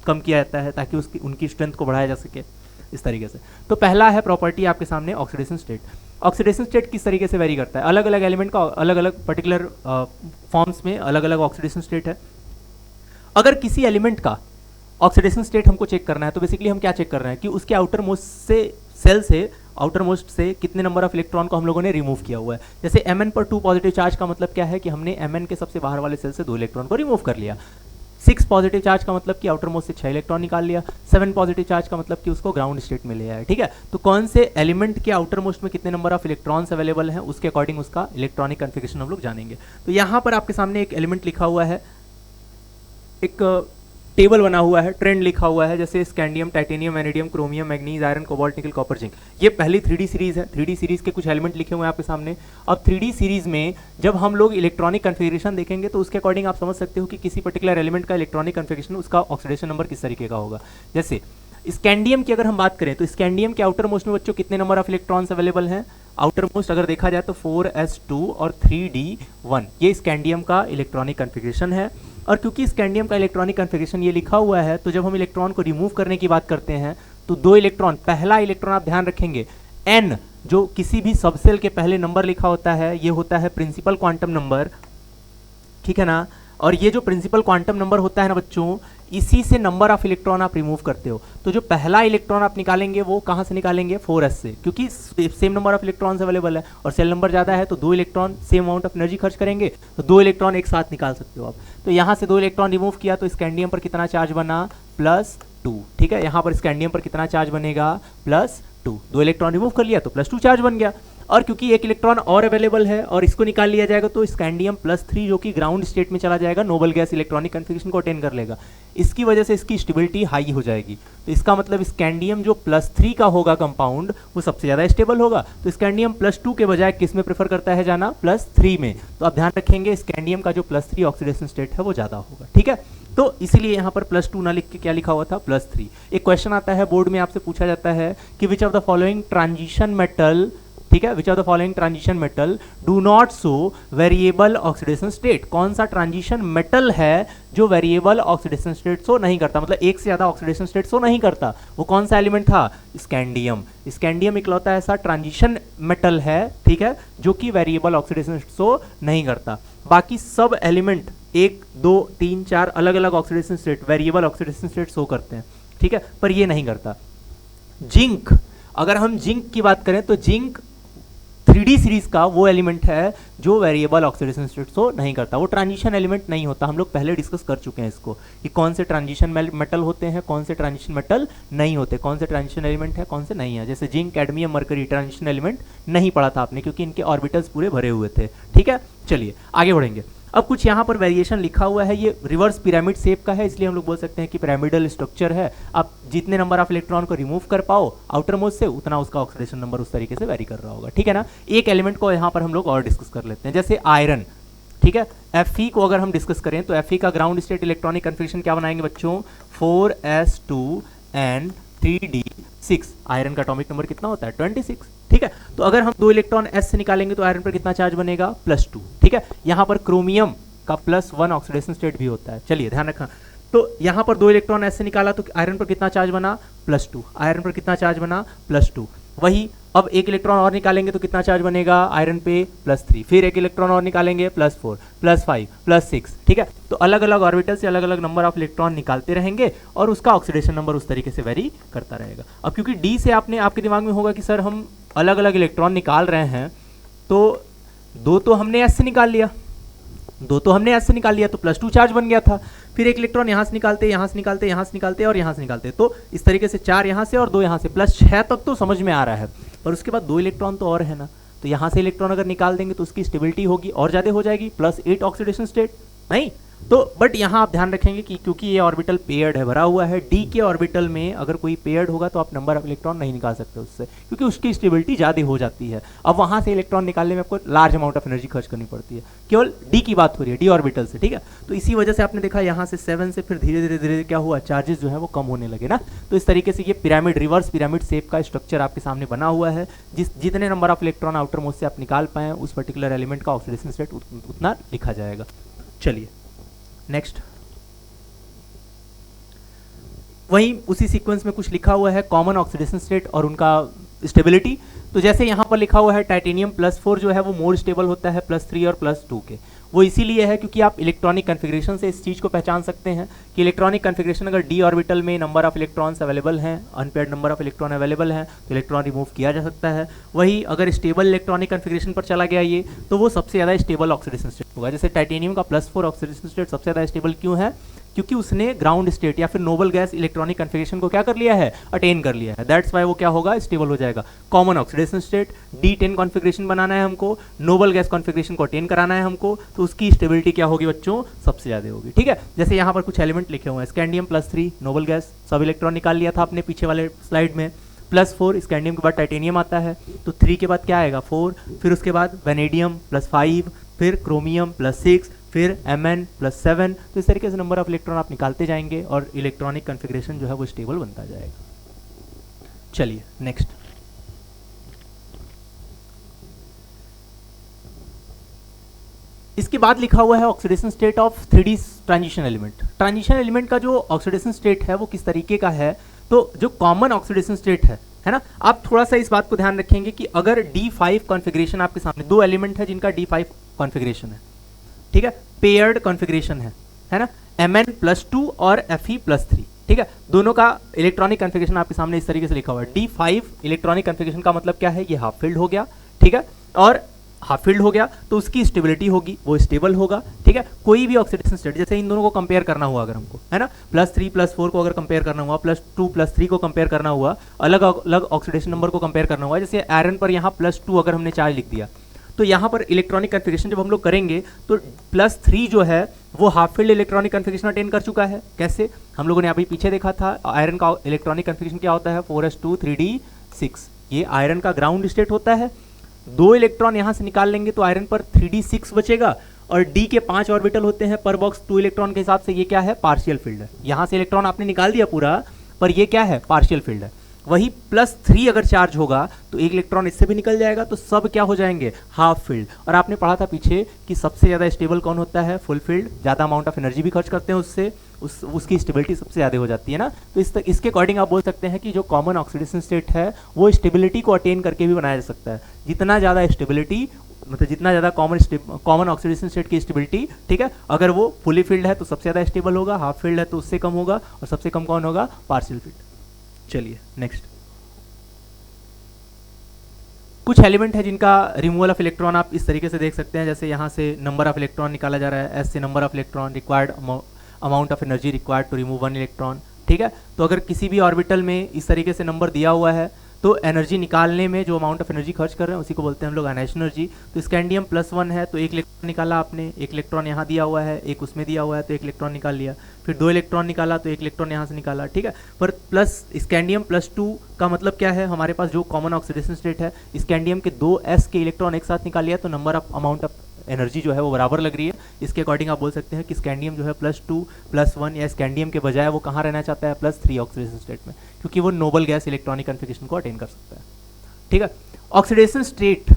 कम किया जाता है ताकि उसकी उनकी स्ट्रेंथ को बढ़ाया जा सके, इस तरीके से। तो पहला है प्रॉपर्टी आपके सामने ऑक्सीडेशन स्टेट। ऑक्सीडेशन स्टेट किस तरीके से वेरी करता है, अलग अलग एलिमेंट का अलग अलग पर्टिकुलर फॉर्म्स में अलग अलग ऑक्सीडेशन स्टेट है। अगर किसी एलिमेंट का ऑक्सीडेशन स्टेट हमको चेक करना है तो बेसिकली हम क्या चेक कर रहे हैं कि उसके आउटर मोस्ट से सेल से आउटर मोस्ट से कितने नंबर ऑफ इलेक्ट्रॉन को हम लोगों ने रिमूव किया हुआ है। जैसे Mn पर 2 पॉजिटिव चार्ज का मतलब क्या है कि हमने Mn के सबसे बाहर वाले सेल से 2 इलेक्ट्रॉन को रिमूव कर लिया। 6 पॉजिटिव चार्ज का मतलब कि आउटर मोस्ट से 6 इलेक्ट्रॉन निकाल लिया। 7 पॉजिटिव चार्ज का मतलब कि उसको ग्राउंड स्टेट में ले आया, ठीक है। तो कौन से एलिमेंट के आउटर मोस्ट में कितने नंबर ऑफ इलेक्ट्रॉन्स अवेलेबल हैं उसके अकॉर्डिंग उसका इलेक्ट्रॉनिक कन्फिगरेशन हम लोग जानेंगे। तो यहाँ पर आपके सामने एक एलिमेंट लिखा हुआ है, एक टेबल बना हुआ है, ट्रेंड लिखा हुआ है, जैसे scandium, titanium, vanadium, chromium, manganese, iron, cobalt, निकल, कॉपर, जिंक। ये पहली 3D सीरीज है। 3D सीरीज के कुछ एलिमेंट लिखे हुए हैं आपके सामने। अब 3D सीरीज में जब हम लोग इलेक्ट्रॉनिक कन्फिगरेशन देखेंगे तो उसके अकॉर्डिंग आप समझ सकते हो कि किसी पर्टिकुलर एलिमेंट का इलेक्ट्रॉनिक कन्फिगरेशन, उसका ऑक्सीडेशन नंबर किस तरीके का होगा। जैसे स्कैंडियम की अगर हम बात करें तो स्कैंडियम के आउटर मोस्ट में बच्चों कितने नंबर ऑफ इलेक्ट्रॉन्स अवेलेबल हैं। आउटर मोस्ट अगर देखा जाए तो 4s2 और 3d1, ये स्कैंडियम का इलेक्ट्रॉनिक कन्फिगरेशन है। और क्योंकि स्कैंडियम का इलेक्ट्रॉनिक कन्फिगरेशन ये लिखा हुआ है तो जब हम इलेक्ट्रॉन को रिमूव करने की बात करते हैं तो 2 इलेक्ट्रॉन, पहला इलेक्ट्रॉन आप ध्यान रखेंगे n, जो किसी भी सबसेल के पहले नंबर लिखा होता है ये होता है प्रिंसिपल क्वांटम नंबर, ठीक है ना। और ये जो प्रिंसिपल क्वांटम नंबर होता है ना बच्चों, इसी से नंबर ऑफ इलेक्ट्रॉन आप रिमूव करते हो। तो जो पहला इलेक्ट्रॉन आप निकालेंगे वो कहाँ से निकालेंगे, 4s से, क्योंकि same number of electrons available है और सेल नंबर ज़्यादा है तो 2 electron same amount of energy खर्च करेंगे तो 2 इलेक्ट्रॉन एक साथ निकाल सकते हो आप। तो यहाँ से 2 इलेक्ट्रॉन रिमूव किया तो स्कैंडियम पर कितना चार्ज बना, +2, ठीक है। यहाँ पर स्कैंडियम पर कितना चार्ज बनेगा, +2। 2 इलेक्ट्रॉन रिमूव कर लिया तो +2 चार्ज बन गया। और क्योंकि एक इलेक्ट्रॉन और अवेलेबल है और इसको निकाल लिया जाएगा तो स्कैंडियम +3 जो कि ग्राउंड स्टेट में चला जाएगा, नोबल गैस इलेक्ट्रॉनिक कन्फिगरेशन को अटेन कर लेगा। इसकी वजह से इसकी स्टेबिलिटी हाई हो जाएगी। तो इसका मतलब स्कैंडियम जो +3 का होगा कंपाउंड वो सबसे ज़्यादा स्टेबल होगा। तो स्कैंडियम +2 के बजाय किस में प्रेफर करता है जाना, +3 में। तो आप ध्यान रखेंगे स्कैंडियम का जो +3 ऑक्सीडेशन स्टेट है वो ज़्यादा होगा, ठीक है। तो इसीलिए यहाँ पर +2 ना लिख के क्या लिखा हुआ था, +3। एक क्वेश्चन आता है बोर्ड में, आपसे पूछा जाता है कि which of the following transition metal, ठीक है, which of the following transition metal do not show variable oxidation state. कौन सा ट्रांजिशन मेटल है जो वेरिएबल ऑक्सीडेशन स्टेट शो नहीं करता, मतलब एक से ज़्यादा ऑक्सीडेशन स्टेट शो नहीं करता। वो कौन सा एलिमेंट था, स्कैंडियम। स्कैंडियम इकलौता ऐसा ट्रांजिशन मेटल है, ठीक है, जो कि वेरिएबल ऑक्सीडेशन शो नहीं करता। बाकी सब एलिमेंट 1, 2, 3, 4 अलग अलग oxidation state, variable oxidation state show करते हैं, ठीक है, पर ये नहीं करता। जिंक, अगर हम जिंक की बात करें तो जिंक 3D सीरीज का वो एलिमेंट है जो वेरिएबल ऑक्सीडेशन स्टेट शो नहीं करता, वो ट्रांजिशन एलिमेंट नहीं होता। हम लोग पहले डिस्कस कर चुके हैं इसको कि कौन से ट्रांजिशन मेटल होते हैं, कौन से ट्रांजिशन मेटल नहीं होते, कौन से ट्रांजिशन एलिमेंट है, कौन से नहीं है। जैसे zinc, cadmium, mercury transition element नहीं पढ़ा था आपने क्योंकि इनके ऑर्बिटल्स पूरे भरे हुए थे, ठीक है। चलिए आगे बढ़ेंगे। अब कुछ यहाँ पर वेरिएशन लिखा हुआ है, ये रिवर्स पिरामिड शेप का है, इसलिए हम लोग बोल सकते हैं कि पिरामिडल स्ट्रक्चर है। आप जितने नंबर ऑफ इलेक्ट्रॉन को रिमूव कर पाओ आउटर मोस्ट से उतना उसका ऑक्सीडेशन नंबर उस तरीके से वेरी कर रहा होगा, ठीक है ना। एक एलिमेंट को यहाँ पर हम लोग और डिस्कस कर लेते हैं, जैसे आयरन, ठीक है। Fe को अगर हम डिस्कस करें तो Fe का ग्राउंड स्टेट इलेक्ट्रॉनिक कन्फिगरेशन क्या बनाएंगे बच्चों, 4s2 and 3d6। आयरन का एटॉमिक नंबर कितना होता है, 26, ठीक है। तो अगर हम 2 इलेक्ट्रॉन s से निकालेंगे तो आयरन पर कितना चार्ज बनेगा, +2, ठीक है। यहाँ पर क्रोमियम का +1 ऑक्सीडेशन स्टेट भी होता है, चलिए ध्यान रखना। तो यहाँ पर 2 इलेक्ट्रॉन s से निकाला तो आयरन पर कितना चार्ज बना, +2। आयरन पर कितना चार्ज बना, +2। वही अब 1 इलेक्ट्रॉन और निकालेंगे तो कितना चार्ज बनेगा आयरन पे, +3। फिर 1 इलेक्ट्रॉन और निकालेंगे, +4, +5, +6, ठीक है। तो अलग अलग ऑर्बिटल से अलग अलग नंबर ऑफ इलेक्ट्रॉन निकालते रहेंगे और उसका ऑक्सीडेशन नंबर उस तरीके से वेरी करता रहेगा। अब क्योंकि डी से आपके दिमाग में होगा कि सर हम अलग अलग इलेक्ट्रॉन निकाल रहे हैं तो 2 तो हमने s से निकाल लिया, 2 तो हमने s से निकाल लिया तो +2 चार्ज बन गया था। फिर 1 इलेक्ट्रॉन यहाँ से निकालते, यहाँ से निकालते, यहाँ से निकालते और यहाँ से निकालते, तो इस तरीके से 4 यहाँ से और 2 यहाँ से, +6 तक तो समझ में आ रहा है। पर उसके बाद 2 इलेक्ट्रॉन तो और है ना, तो यहाँ से इलेक्ट्रॉन अगर निकाल देंगे तो उसकी स्टेबिलिटी होगी और ज़्यादा हो जाएगी, +8 ऑक्सीडेशन स्टेट, नहीं। तो बट यहाँ आप ध्यान रखेंगे कि क्योंकि ये ऑर्बिटल पेयर्ड है, भरा हुआ है, डी के ऑर्बिटल में अगर कोई पेयर्ड होगा तो आप नंबर ऑफ इलेक्ट्रॉन नहीं निकाल सकते उससे, क्योंकि उसकी स्टेबिलिटी ज़्यादा हो जाती है। अब वहाँ से इलेक्ट्रॉन निकालने में आपको लार्ज अमाउंट ऑफ एनर्जी खर्च करनी पड़ती है। केवल डी की बात हो रही है, डी ऑर्बिटल से, ठीक है। तो इसी वजह से आपने देखा यहाँ से 7 से फिर धीरे धीरे क्या हुआ, चार्जेस जो है वो कम होने लगे ना। तो इस तरीके से ये पिरामिड, रिवर्स पिरामिड शेप का स्ट्रक्चर आपके सामने बना हुआ है। जितने number of electron outer most से आप निकाल पाएँ उस पर्टिकुलर एलिमेंट का ऑक्सीडेशन स्टेट उतना लिखा जाएगा। चलिए नेक्स्ट, वहीं उसी सीक्वेंस में कुछ लिखा हुआ है कॉमन ऑक्सीडेशन स्टेट और उनका स्टेबिलिटी। तो जैसे यहाँ पर लिखा हुआ है टाइटेनियम +4 जो है वो मोर स्टेबल होता है +3 और +2 के। वो इसीलिए है क्योंकि आप इलेक्ट्रॉनिक कन्फिग्रेशन से इस चीज़ को पहचान सकते हैं कि इलेक्ट्रॉनिक कन्फिग्रेशन अगर डी ऑर्बिटल में नंबर ऑफ इलेक्ट्रॉन्स अवेलेबल हैं, unpaired number of electron available हैं, तो इलेक्ट्रॉन रिमूव किया जा सकता है। वही अगर स्टेबल इलेक्ट्रॉनिक कन्फिग्रेशन पर चला गया ये, तो वो सबसे ज़्यादा स्टेबल ऑक्सीडेशन स्टेट होगा। जैसे टाइटेनियम का +4 ऑक्सीडेशन स्टेट सबसे ज़्यादा स्टेबल क्यों है? क्योंकि उसने ग्राउंड स्टेट या फिर नोबल गैस इलेक्ट्रॉनिक कन्फिग्रेशन को क्या कर लिया है, अटेन कर लिया है। दैट्स वाई वो क्या होगा, स्टेबल हो जाएगा। Common oxidation state D10 configuration बनाना है हमको, नोबल गैस कॉन्फ़िगरेशन को अटेन कराना है हमको, तो उसकी स्टेबिलिटी क्या होगी बच्चों, सबसे ज़्यादा होगी। ठीक है, जैसे यहाँ पर कुछ एलिमेंट लिखे हुए हैं, स्कैंडियम +3 नोबल गैस, सब इलेक्ट्रॉन निकाल लिया था आपने पीछे वाले स्लाइड में। +4 स्कैंडियम के बाद टाइटेनियम आता है, तो 3 के बाद क्या आएगा 4, फिर उसके बाद वेनेडियम +5, फिर क्रोमियम +6, फिर Mn +7। तो इस तरीके से नंबर ऑफ इलेक्ट्रॉन आप निकालते जाएंगे और इलेक्ट्रॉनिक कन्फिग्रेशन जो है वो स्टेबल बनता जाएगा। चलिए नेक्स्ट, इसके बाद लिखा हुआ है oxidation state of 3D transition element. Transition element का जो ऑक्सीडेशन स्टेट है वो किस तरीके का है, तो जो कॉमन ऑक्सीडेशन स्टेट है ना, आप थोड़ा सा इस बात को ध्यान रखेंगे कि अगर D5 कॉन्फ़िगरेशन आपके सामने, दो एलिमेंट है जिनका D5 कॉन्फ़िगरेशन है, ठीक है, पेयर्ड कॉन्फ़िगरेशन है ना, Mn+2 और Fe+3, ठीक है, दोनों का इलेक्ट्रॉनिक कॉन्फ़िगरेशन आपके सामने इस तरीके से लिखा हुआ है। D5 इलेक्ट्रॉनिक कॉन्फ़िगरेशन का मतलब क्या है, ये हाफ फील्ड हो गया, ठीक है, और हाफ फील्ड हो गया तो उसकी स्टेबिलिटी होगी, वो स्टेबल होगा। ठीक है, कोई भी ऑक्सीडेशन स्टेट, जैसे इन दोनों को कंपेयर करना हुआ अगर हमको, है ना, +3 +4 को अगर कंपेयर करना हुआ, +2 +3 को कंपेयर करना हुआ, अलग अलग ऑक्सीडेशन नंबर को कंपेयर करना हुआ, जैसे आयरन पर यहाँ +2 अगर हमने चार्ज लिख दिया, तो यहाँ पर इलेक्ट्रॉनिक कन्फिग्रेशन जब हम लोग करेंगे तो +3 जो है वो half field electronic configuration attain कर चुका है। कैसे, हम लोगों ने अभी पीछे देखा था, आयरन का इलेक्ट्रॉनिक कन्फिग्रेशन क्या होता है, 4s2 3d6, ये आयरन का ग्राउंड स्टेट होता है। 2 इलेक्ट्रॉन यहाँ से निकाल लेंगे तो आयरन पर 3d6 बचेगा, और d के 5 ऑर्बिटल होते हैं पर बॉक्स 2 इलेक्ट्रॉन के हिसाब से, ये क्या है, पार्शियल फील्ड है। यहाँ से इलेक्ट्रॉन आपने निकाल दिया पूरा, पर ये क्या है, पार्शियल फील्ड है। वही +3 अगर चार्ज होगा तो एक इलेक्ट्रॉन इससे भी निकल जाएगा, तो सब क्या हो जाएंगे, हाफ फील्ड। और आपने पढ़ा था पीछे कि सबसे ज़्यादा स्टेबल कौन होता है, फुल फील्ड, ज़्यादा अमाउंट ऑफ एनर्जी भी खर्च करते हैं उससे, उसकी स्टेबिलिटी सबसे ज़्यादा हो जाती है ना। तो इसके अकॉर्डिंग आप बोल सकते हैं कि जो कॉमन ऑक्सीडेशन स्टेट है वो स्टेबिलिटी को अटेन करके भी बनाया जा सकता है। जितना ज़्यादा स्टेबिलिटी, मतलब जितना ज़्यादा कॉमन ऑक्सीडेशन स्टेट की स्टेबिलिटी, ठीक है, अगर वो फुली फील्ड है तो सबसे ज़्यादा स्टेबल होगा, हाफ फील्ड है तो उससे कम होगा, और सबसे कम कौन होगा, पार्शियल फील्ड। चलिए नेक्स्ट, कुछ एलिमेंट है जिनका रिमूवल ऑफ इलेक्ट्रॉन आप इस तरीके से देख सकते हैं। जैसे यहाँ से नंबर ऑफ इलेक्ट्रॉन निकाला जा रहा है, एस से number of electron required, amount of energy required to remove 1 electron. ठीक है, तो अगर किसी भी ऑर्बिटल में इस तरीके से नंबर दिया हुआ है तो एनर्जी निकालने में जो अमाउंट ऑफ एनर्जी खर्च कर रहे हैं उसी को बोलते हैं हम लोग आयनाइजेशन एनर्जी। तो स्कैंडियम +1 है तो 1 इलेक्ट्रॉन निकाला आपने, 1 इलेक्ट्रॉन यहाँ दिया हुआ है, एक उसमें दिया हुआ है तो 1 इलेक्ट्रॉन निकाल लिया, फिर 2 इलेक्ट्रॉन निकाला तो 1 इलेक्ट्रॉन यहाँ से निकाला। ठीक है, पर प्लस स्कैंडियम +2 का मतलब क्या है, हमारे पास जो कॉमन ऑक्सीडेशन स्टेट है, स्कैंडियम के 2 s के इलेक्ट्रॉन एक साथ निकाल लिया तो number of amount of energy जो है वो बराबर लग रही है। इसके अकॉर्डिंग आप बोल सकते हैं कि स्कैंडियम जो है +2 +1 या स्कैंडियम के बजाय वो कहाँ रहना चाहता है, +3 ऑक्सीडेशन स्टेट में, क्योंकि वो नोबल गैस इलेक्ट्रॉनिक कन्फिग्रेशन को अटेन कर सकता है। ठीक है, ऑक्सीडेशन स्टेट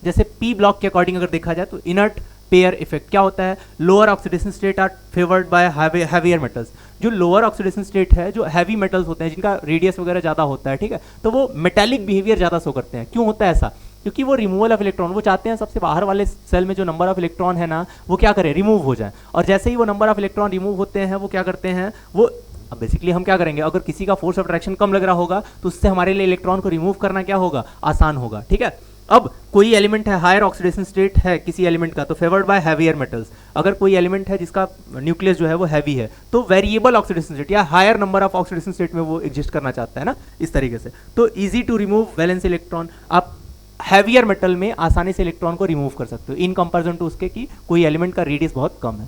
जैसे पी ब्लॉक के अकॉर्डिंग अगर देखा जाए तो इनर्ट पेयर इफेक्ट क्या होता है, lower oxidation state are favoured by heavier metals. जो लोअर ऑक्सीडेशन स्टेट है, जो हैवी मेटल्स होते हैं जिनका रेडियस वगैरह ज़्यादा होता है, ठीक है, तो वो मेटालिक बिहेवियर ज़्यादा शो करते हैं। क्यों होता है ऐसा, क्योंकि वो रिमूवल ऑफ इलेक्ट्रॉन, वो चाहते हैं सबसे बाहर वाले सेल में जो नंबर ऑफ इलेक्ट्रॉन है ना वो क्या करे, रिमूव हो जाए। और जैसे ही वो नंबर ऑफ इलेक्ट्रॉन रिमूव होते हैं वो क्या करते हैं, वो अब बेसिकली हम क्या करेंगे, अगर किसी का फोर्स ऑफ अट्रैक्शन कम लग रहा होगा तो उससे हमारे लिए इलेक्ट्रॉन को रिमूव करना क्या होगा, आसान होगा। ठीक है, अब कोई एलिमेंट है, हायर ऑक्सीडेशन स्टेट है किसी एलिमेंट का, तो फेवर्ड बाय हैवियर मेटल्स। अगर कोई एलिमेंट है जिसका न्यूक्लियस जो है वो हैवी है तो वेरिएबल ऑक्सीडेशन स्टेट या higher number of oxidation state में वो एग्जिस्ट करना चाहता है ना, इस तरीके से। तो easy to remove valence electron, आप हैवियर मेटल में आसानी से इलेक्ट्रॉन को रिमूव कर सकते हो इन कंपेरिजन टू उसके कि कोई एलिमेंट का रेडियस बहुत कम है।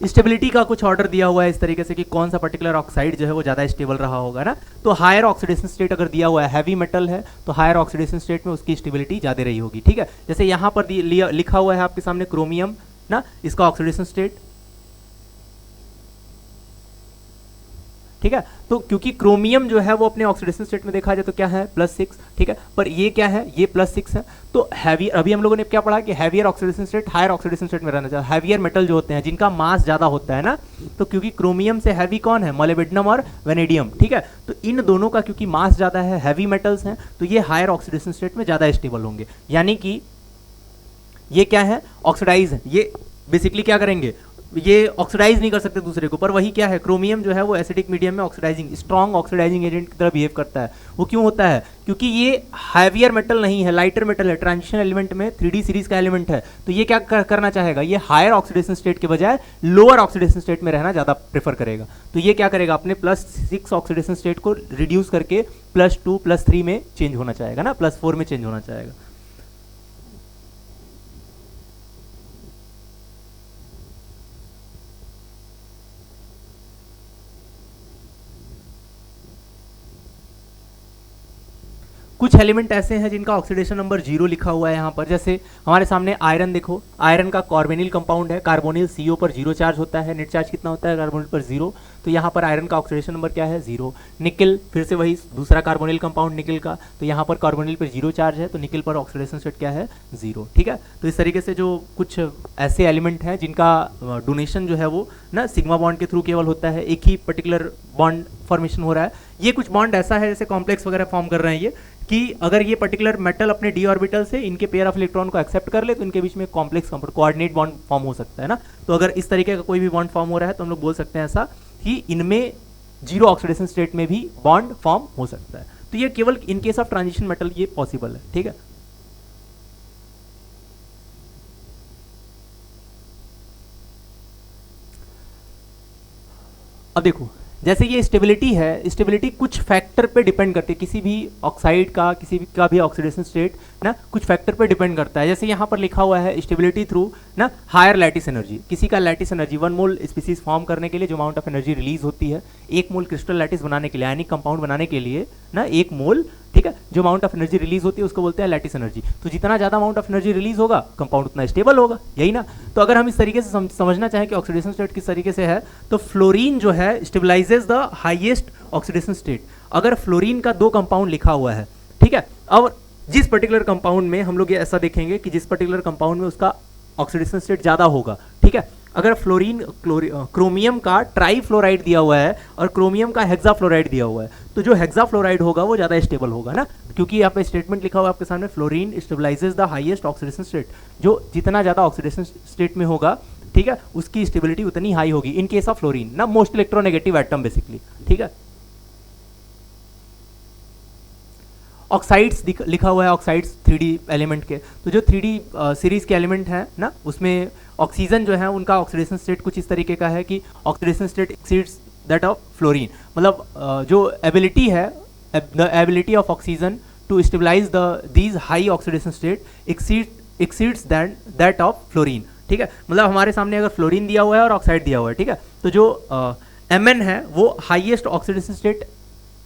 स्टेबिलिटी का कुछ ऑर्डर दिया हुआ है इस तरीके से कि कौन सा पर्टिकुलर ऑक्साइड जो है वो ज़्यादा स्टेबल रहा होगा ना। तो हायर ऑक्सीडेशन स्टेट अगर दिया हुआ है, हैवी मेटल है तो हायर ऑक्सीडेशन स्टेट में उसकी स्टेबिलिटी ज़्यादा रही होगी। ठीक है, जैसे यहाँ पर लिखा हुआ है आपके सामने क्रोमियम ना, इसका ऑक्सीडेशन स्टेट ठीक है। तो क्योंकि क्रोमियम जो है वो अपने ऑक्सीडेशन स्टेट में देखा जाए तो क्या है +6, ठीक है, पर ये क्या है, ये +6 है। तो हैवी, अभी हम लोगों ने क्या पढ़ा कि heavier oxidation state higher oxidation state में रहना चाहिए। हैवियर मेटल जो होते हैं जिनका मास ज्यादा होता है ना, तो क्योंकि क्रोमियम से हैवी कौन है, मोलिब्डेनम और वेनेडियम, ठीक है। तो इन दोनों का क्योंकि मास ज्यादा है, हैवी मेटल्स हैं, तो ये हायर ऑक्सीडेशन स्टेट में ज्यादा स्टेबल होंगे। यानी कि ये क्या है, ऑक्सीडाइज है। ये बेसिकली क्या करेंगे, ये ऑक्सीडाइज नहीं कर सकते दूसरे को, पर वही क्या है, क्रोमियम जो है वो एसिडिक मीडियम में ऑक्सीडाइजिंग, स्ट्रॉन्ग ऑक्सीडाइजिंग एजेंट की तरह बिहेव करता है। वो क्यों होता है, क्योंकि ये हैवियर मेटल नहीं है, लाइटर मेटल है, ट्रांजिशन एलिमेंट में 3D सीरीज का एलिमेंट है। तो ये क्या करना चाहेगा, ये हायर ऑक्सीडेशन स्टेट के बजाय लोअर ऑक्सीडेशन स्टेट में रहना ज़्यादा प्रेफर करेगा। तो ये क्या करेगा, अपने +6 ऑक्सीडेशन स्टेट को रिड्यूस करके +2 +3 में चेंज होना चाहेगा ना, +4 में चेंज होना चाहेगा। कुछ एलिमेंट ऐसे हैं जिनका ऑक्सीडेशन नंबर 0 लिखा हुआ है यहाँ पर, जैसे हमारे सामने आयरन देखो, आयरन का कार्बोनिल कंपाउंड है, कार्बोनिल CO पर 0 चार्ज होता है, नेट चार्ज कितना होता है कार्बोनिल पर 0, तो यहाँ पर आयरन का ऑक्सीडेशन नंबर क्या है 0। निकल, फिर से वही दूसरा कार्बोनिल कंपाउंड निकल का, तो यहाँ पर कार्बोनिल पर 0 चार्ज है, तो निकल पर ऑक्सीडेशन स्टेट क्या है 0, ठीक है। तो इस तरीके से जो कुछ ऐसे एलिमेंट हैं जिनका डोनेशन जो है वो ना सिग्मा बॉन्ड के थ्रू केवल होता है, एक ही पर्टिकुलर बॉन्ड फॉर्मेशन हो रहा है। ये कुछ बॉन्ड ऐसा है जैसे कॉम्प्लेक्स वगैरह फॉर्म कर रहे हैं ये, कि अगर ये पर्टिकुलर मेटल अपने d ऑर्बिटल से इनके पेयर ऑफ इलेक्ट्रॉन को एक्सेप्ट कर ले तो इनके बीच में कॉम्प्लेक्स कोऑर्डिनेट बॉन्ड फॉर्म हो सकता है ना। तो अगर इस तरीके का कोई भी बॉन्ड फॉर्म हो रहा है तो हम लोग बोल सकते हैं ऐसा कि इनमें 0 ऑक्सीडेशन स्टेट में भी बॉन्ड फॉर्म हो सकता है। तो ये केवल in case of transition metal ये पॉसिबल है, ठीक है। अब देखो, जैसे ये स्टेबिलिटी है, स्टेबिलिटी कुछ फैक्टर पे डिपेंड करती है, किसी भी ऑक्साइड का, किसी भी का भी ऑक्सीडेशन स्टेट ना कुछ फैक्टर पे डिपेंड करता है। जैसे यहाँ पर लिखा हुआ है स्टेबिलिटी थ्रू ना हायर लैटिस एनर्जी, किसी का लैटिस एनर्जी 1 मोल स्पीसीज फॉर्म करने के लिए जो अमाउंट ऑफ एनर्जी रिलीज होती है, 1 मोल क्रिस्टल लैटिस बनाने के लिए, आयनिक कंपाउंड बनाने के लिए ना 1 मोल, ठीक है, जो अमाउंट ऑफ एनर्जी रिलीज होती है उसको बोलते हैं लैटिस एनर्जी। तो जितना ज्यादा अमाउंट ऑफ एनर्जी रिलीज होगा कंपाउंड उतना स्टेबल होगा, यही ना। तो अगर हम इस तरीके से समझना चाहें कि ऑक्सीडेशन स्टेट किस तरीके से है, तो फ्लोरीन जो है stabilises the highest oxidation state. अगर फ्लोरीन का 2 कंपाउंड लिखा हुआ है, ठीक है, और जिस पर्टिकुलर कंपाउंड में हम लोग ये ऐसा देखेंगे कि जिस पर्टिकुलर कंपाउंड में उसका ऑक्सीडेशन स्टेट ज्यादा होगा, ठीक है, अगर फ्लोरीन क्रोमियम का ट्राईफ्लोराइड दिया हुआ है और क्रोमियम का हेक्साफ्लोराइड दिया हुआ है, तो जो हेक्साफ्लोराइड होगा वो ज़्यादा स्टेबल होगा ना, क्योंकि यहाँ पे स्टेटमेंट लिखा हुआ है आपके सामने, fluorine stabilises the highest oxidation state. जो जितना ज़्यादा ऑक्सीडेशन स्टेट में होगा, ठीक है, उसकी स्टेबिलिटी उतनी हाई होगी इन केस ऑफ फ्लोरीन ना, मोस्ट इलेक्ट्रोनेगेटिव एटम बेसिकली, ठीक है। ऑक्साइड्स लिखा हुआ है, ऑक्साइड्स 3D एलिमेंट के, तो जो 3D सीरीज के एलिमेंट हैं ना, उसमें ऑक्सीजन जो है उनका ऑक्सीडेशन स्टेट कुछ इस तरीके का है कि oxidation state exceeds that of fluorine, मतलब जो एबिलिटी है, the ability of oxygen to stabilise these high oxidation state exceeds that of fluorine, ठीक है। मतलब हमारे सामने अगर फ्लोरीन दिया हुआ है और ऑक्साइड दिया हुआ है, ठीक है, तो जो Mn है वो हाईएस्ट ऑक्सीडेशन स्टेट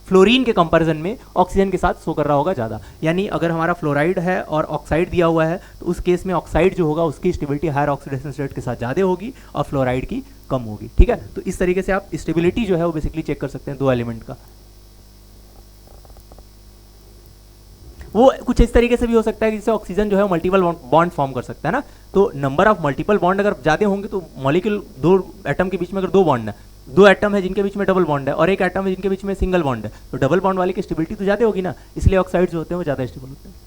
फ्लोरीन के कंपैरिजन में ऑक्सीजन के साथ शो कर रहा होगा ज़्यादा। यानी अगर हमारा फ्लोराइड है और ऑक्साइड दिया हुआ है तो उस केस में ऑक्साइड जो होगा उसकी स्टेबिलिटी हायर ऑक्सीडेशन स्टेट के साथ ज़्यादा होगी और फ्लोराइड की कम होगी, ठीक है। तो इस तरीके से आप स्टेबिलिटी जो है वो बेसिकली चेक कर सकते हैं 2 एलिमेंट का। वो कुछ इस तरीके से भी हो सकता है कि जिससे ऑक्सीजन जो है मल्टीपल बॉन्ड फॉर्म कर सकता है ना। तो नंबर ऑफ मल्टीपल बॉन्ड अगर ज़्यादा होंगे तो मॉलिक्यूल 2 एटम के बीच में अगर 2 बॉन्ड है, 2 एटम है जिनके बीच में डबल बॉन्ड है और 1 एटम है जिनके बीच में सिंगल बॉन्ड है, तो डबल बॉन्ड वाली की स्टेबिलिटी तो ज़्यादा होगी ना, इसलिए ऑक्साइड जो होते हैं वो ज़्यादा स्टेबल होते हैं।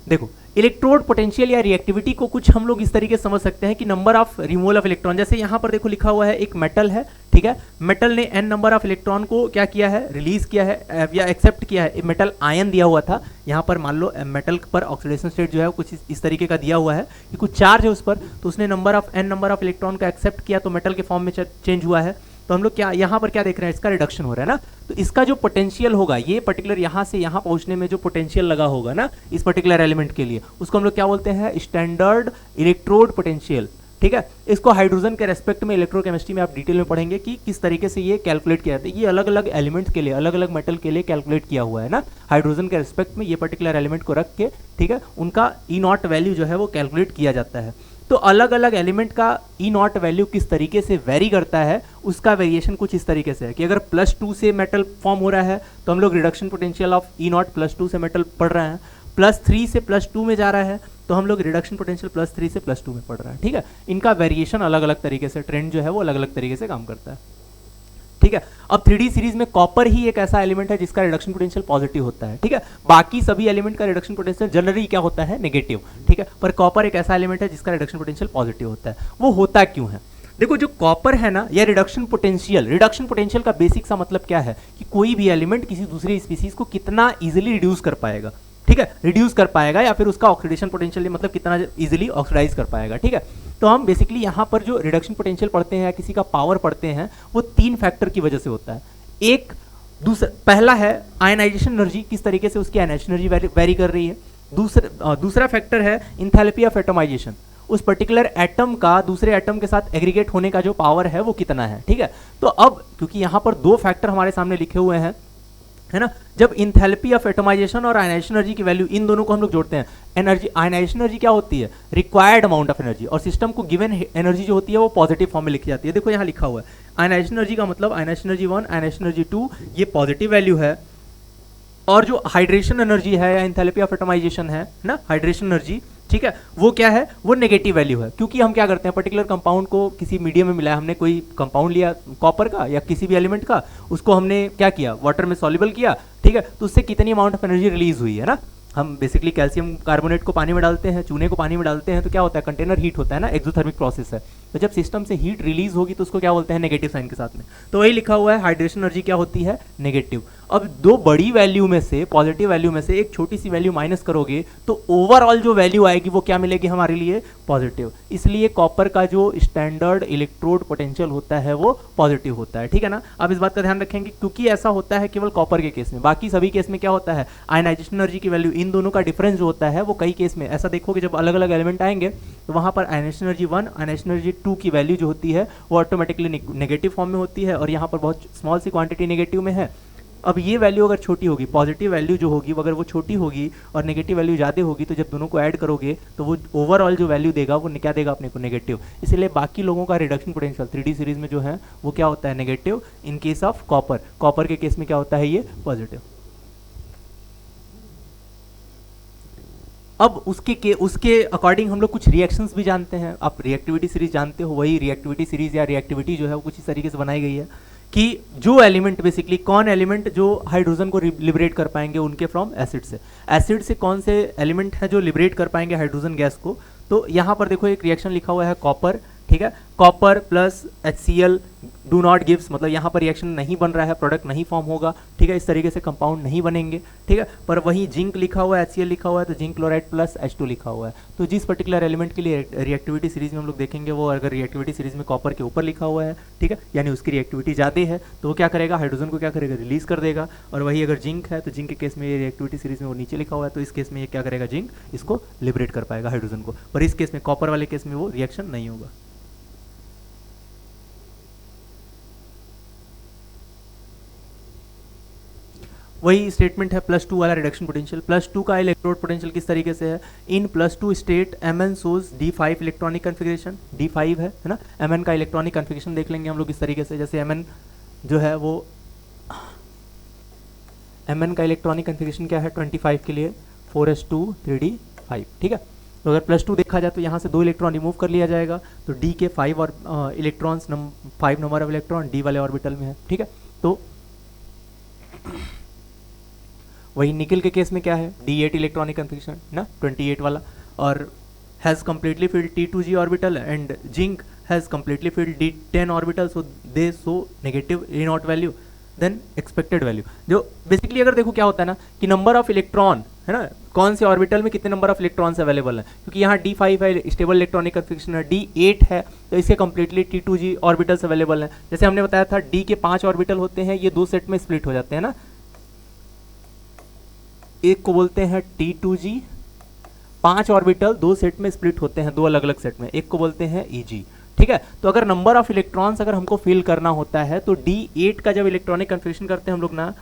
देखो, इलेक्ट्रोड पोटेंशियल या रिएक्टिविटी को कुछ हम लोग इस तरीके से समझ सकते हैं कि number of removal of electron, जैसे यहाँ पर देखो लिखा हुआ है एक मेटल है, ठीक है, मेटल ने n नंबर ऑफ इलेक्ट्रॉन को क्या किया है, रिलीज किया है या एक्सेप्ट किया है। मेटल आयन दिया हुआ था, यहाँ पर मान लो मेटल पर ऑक्सीडेशन स्टेट जो है कुछ इस तरीके का दिया हुआ है कि कुछ चार्ज है उस पर, तो उसने n नंबर ऑफ इलेक्ट्रॉन को एक्सेप्ट किया तो मेटल के फॉर्म में चेंज हुआ है। तो हम लोग क्या यहाँ पर क्या देख रहे हैं, इसका रिडक्शन हो रहा है ना। तो इसका जो पोटेंशियल होगा, ये पर्टिकुलर यहाँ से यहाँ पहुँचने में जो पोटेंशियल लगा होगा ना इस पर्टिकुलर एलिमेंट के लिए, उसको हम लोग क्या बोलते हैं, स्टैंडर्ड इलेक्ट्रोड पोटेंशियल, ठीक है। इसको हाइड्रोजन के रेस्पेक्ट में इलेक्ट्रोकेमिस्ट्री में आप डिटेल में पढ़ेंगे कि किस तरीके से ये कैलकुलेट किया जाता है। ये अलग अलग एलिमेंट्स के लिए, अलग अलग मेटल के लिए कैलकुलेट किया हुआ है ना, हाइड्रोजन के रेस्पेक्ट में ये पर्टिकुलर एलिमेंट को रख के, ठीक है, उनका ई नॉट वैल्यू जो है वो कैलकुलेट किया जाता है। तो अलग अलग एलिमेंट का ई नॉट वैल्यू किस तरीके से वेरी करता है, उसका वेरिएशन कुछ इस तरीके से है कि अगर +2 से मेटल फॉर्म हो रहा है तो हम लोग reduction potential of E not +2 से मेटल पढ़ रहे हैं, +3 से +2 में जा रहा है तो हम लोग रिडक्शन पोटेंशियल +3 से +2 में पढ़ रहे हैं, ठीक है। इनका वेरिएशन अलग अलग तरीके से, ट्रेंड जो है वो अलग अलग तरीके से काम करता है, ठीक है। अब 3D सीरीज में कॉपर ही एक ऐसा एलिमेंट है जिसका रिडक्शन पोटेंशियल पॉजिटिव होता है, ठीक है। बाकी सभी एलिमेंट का रिडक्शन पोटेंशियल जनरली क्या होता है, नेगेटिव, ठीक है। पर कॉपर एक ऐसा एलिमेंट है जिसका रिडक्शन पोटेंशियल पॉजिटिव होता है। वो होता क्यों है? देखो, जो कॉपर है ना, या रिडक्शन पोटेंशियल का बेसिक सा मतलब क्या है कि कोई भी एलिमेंट किसी दूसरी स्पीसीज को कितना इजिली रिड्यूस कर पाएगा, ठीक है, रिड्यूस कर पाएगा, या फिर उसका ऑक्सीडेशन पोटेंशियल मतलब कितना इजीली ऑक्सीडाइज कर पाएगा, ठीक है। तो हम बेसिकली यहाँ पर जो रिडक्शन पोटेंशियल पढ़ते हैं या किसी का पावर पढ़ते हैं वो 3 फैक्टर की वजह से होता है। एक पहला है आयनाइजेशन एनर्जी, किस तरीके से उसकी आयनाइजेशन एनर्जी वेरी कर रही है। दूसरा फैक्टर है इंथैल्पी ऑफ एटमाइजेशन, उस पर्टिकुलर एटम का दूसरे एटम के साथ एग्रीगेट होने का जो पावर है वो कितना है, ठीक है। तो अब क्योंकि यहाँ पर 2 फैक्टर हमारे सामने लिखे हुए हैं, है ना, जब इंथैल्पी ऑफ एटमाइजेशन और आयनाइजेशन एनर्जी की वैल्यू, इन दोनों को हम लोग जोड़ते हैं, एनर्जी, आयनाइजेशन एनर्जी क्या होती है, रिक्वायर्ड अमाउंट ऑफ एनर्जी, और सिस्टम को गिवन एनर्जी जो होती है वो पॉजिटिव फॉर्म में लिखी जाती है। देखो यहाँ लिखा हुआ है आयनाइजेशन एनर्जी का मतलब आयनाइजेशन एनर्जी 1, आयनाइजेशन एनर्जी 2, ये पॉजिटिव वैल्यू है, और जो हाइड्रेशन एनर्जी है या इंथैल्पी ऑफ एटमाइजेशन है ना, हाइड्रेशन एनर्जी, ठीक है, वो क्या है, वो नेगेटिव वैल्यू है। क्योंकि हम क्या करते हैं, पर्टिकुलर कंपाउंड को किसी मीडियम में मिलाया, हमने कोई कंपाउंड लिया कॉपर का या किसी भी एलिमेंट का, उसको हमने क्या किया, वाटर में सॉल्युबल किया, ठीक है, तो उससे कितनी अमाउंट ऑफ एनर्जी रिलीज हुई है ना। हम बेसिकली कैल्शियम कार्बोनेट को पानी में डालते हैं, चूने को पानी में डालते हैं, तो क्या होता है, कंटेनर हीट होता है ना, एक्सोथर्मिक प्रोसेस है। तो जब सिस्टम से हीट रिलीज होगी तो उसको क्या बोलते हैं, नेगेटिव साइन के साथ में। तो वही लिखा हुआ है, हाइड्रेशन एनर्जी क्या होती है, नेगेटिव। अब 2 बड़ी वैल्यू में से, पॉजिटिव वैल्यू में से एक छोटी सी वैल्यू माइनस करोगे तो ओवरऑल जो वैल्यू आएगी वो क्या मिलेगी हमारे लिए, पॉजिटिव। इसलिए कॉपर का जो स्टैंडर्ड इलेक्ट्रोड पोटेंशियल होता है वो पॉजिटिव होता है, ठीक है ना। अब इस बात का ध्यान रखेंगे क्योंकि ऐसा होता है केवल कॉपर के केस में, बाकी सभी केस में क्या होता है, आयनाइजेशन एनर्जी की वैल्यू, इन दोनों का डिफरेंस जो होता है वो कई केस में ऐसा देखोगे, जब अलग अलग एलिमेंट आएंगे तो वहां पर आयनाइजेशन एनर्जी 1, आयनाइजेशन एनर्जी 2 की वैल्यू जो होती है वो ऑटोमेटिकली नेगेटिव फॉर्म में होती है, और यहाँ पर बहुत स्मॉल सी क्वांटिटी नेगेटिव में है। अब ये वैल्यू अगर छोटी होगी, पॉजिटिव वैल्यू जो होगी अगर वो छोटी होगी और नेगेटिव वैल्यू ज़्यादा होगी, तो जब दोनों को ऐड करोगे तो वो ओवरऑल जो वैल्यू देगा वो क्या देगा अपने को, नेगेटिव। इसलिए बाकी लोगों का रिडक्शन पोटेंशियल 3D सीरीज में जो है वो क्या होता है, negative. In case of copper के केस में क्या होता है, ये पॉजिटिव। अब उसके अकॉर्डिंग हम लोग कुछ रिएक्शंस भी जानते हैं। आप रिएक्टिविटी सीरीज जानते हो, वही रिएक्टिविटी सीरीज या रिएक्टिविटी जो है वो कुछ इस तरीके से बनाई गई है कि जो एलिमेंट, बेसिकली कौन एलिमेंट जो हाइड्रोजन को लिबरेट कर पाएंगे उनके फ्रॉम एसिड से, एसिड से कौन से एलिमेंट हैं जो लिबरेट कर पाएंगे हाइड्रोजन गैस को। तो यहाँ पर देखो एक रिएक्शन लिखा हुआ है कॉपर, ठीक है, copper plus HCl do not gives, मतलब यहाँ पर रिएक्शन नहीं बन रहा है, प्रोडक्ट नहीं फॉर्म होगा, ठीक है, इस तरीके से कंपाउंड नहीं बनेंगे, ठीक है। पर वहीं जिंक लिखा हुआ है, HCl लिखा हुआ है, तो जिंक क्लोराइड प्लस H2 लिखा हुआ है। तो जिस पर्टिकुलर एलिमेंट के लिए रिएक्टिविटी सीरीज में हम लोग देखेंगे वो अगर रिएक्टिविटी सीरीज में कॉपर के ऊपर लिखा हुआ है, ठीक है, यानी उसकी रिएक्टिविटी ज़्यादा है, तो वो क्या करेगा, हाइड्रोजन को क्या करेगा, रिलीज कर देगा। और वही अगर जिंक है तो जिंक के केस में ये रिएक्टिविटी सीरीज में वो नीचे लिखा हुआ है, तो इस केस में ये क्या करेगा, जिंक इसको लिबरेट कर पाएगा हाइड्रोजन को। पर इस केस में, कॉपर वाले केस में वो रिएक्शन नहीं होगा। वही स्टेटमेंट है +2 वाला रिडक्शन पोटेंशियल। +2 का इलेक्ट्रोड पोटेंशियल किस तरीके से है, इन +2 स्टेट Mn सोज D5 इलेक्ट्रॉनिक कन्फिग्रेशन, D5 है ना। Mn का इलेक्ट्रॉनिक कन्फिग्रेशन देख लेंगे हम लोग इस तरीके से, जैसे Mn जो है वो, Mn का इलेक्ट्रॉनिक कन्फिग्रेशन क्या है 25 के लिए 4s2 3d5, ठीक है। तो अगर +2 देखा जाए तो यहाँ से 2 इलेक्ट्रॉन रिमूव कर लिया जाएगा, तो D के 5 और electrons 5 number of electron D वाले ऑर्बिटल में है, ठीक है। तो वही निकल के केस में क्या है, D8 इलेक्ट्रॉनिक कन्फिग्रेशन ना, 28 वाला, और has completely field T2g orbital, and zinc has completely field D10 orbital, so they so negative A not value then expected value. जो बेसिकली अगर देखो क्या होता है ना कि नंबर ऑफ इलेक्ट्रॉन है ना, कौन से ऑर्बिटल में कितने नंबर ऑफ इलेक्ट्रॉन्स अवेलेबल हैं, क्योंकि यहाँ D5 है, स्टेबल इलेक्ट्रॉनिक कन्फिग्रेशन है, D8 है, तो इसके कम्प्लीटली T2g ऑर्बिटल्स अवेलेबल हैं। जैसे हमने बताया था D के 5 ऑर्बिटल होते हैं, ये 2 सेट में स्प्लिट हो जाते हैं ना, एक को बोलते हैं T2g 5 ऑर्बिटल 2 सेट में स्प्लिट होते हैं, 2 अलग अलग सेट में, एक को बोलते हैं Eg। ठीक है, तो अगर नंबर ऑफ इलेक्ट्रॉन्स अगर हमको फिल करना होता है तो D8 का जब इलेक्ट्रॉनिक कन्फिग्रेशन करते हैं हम लोग ना,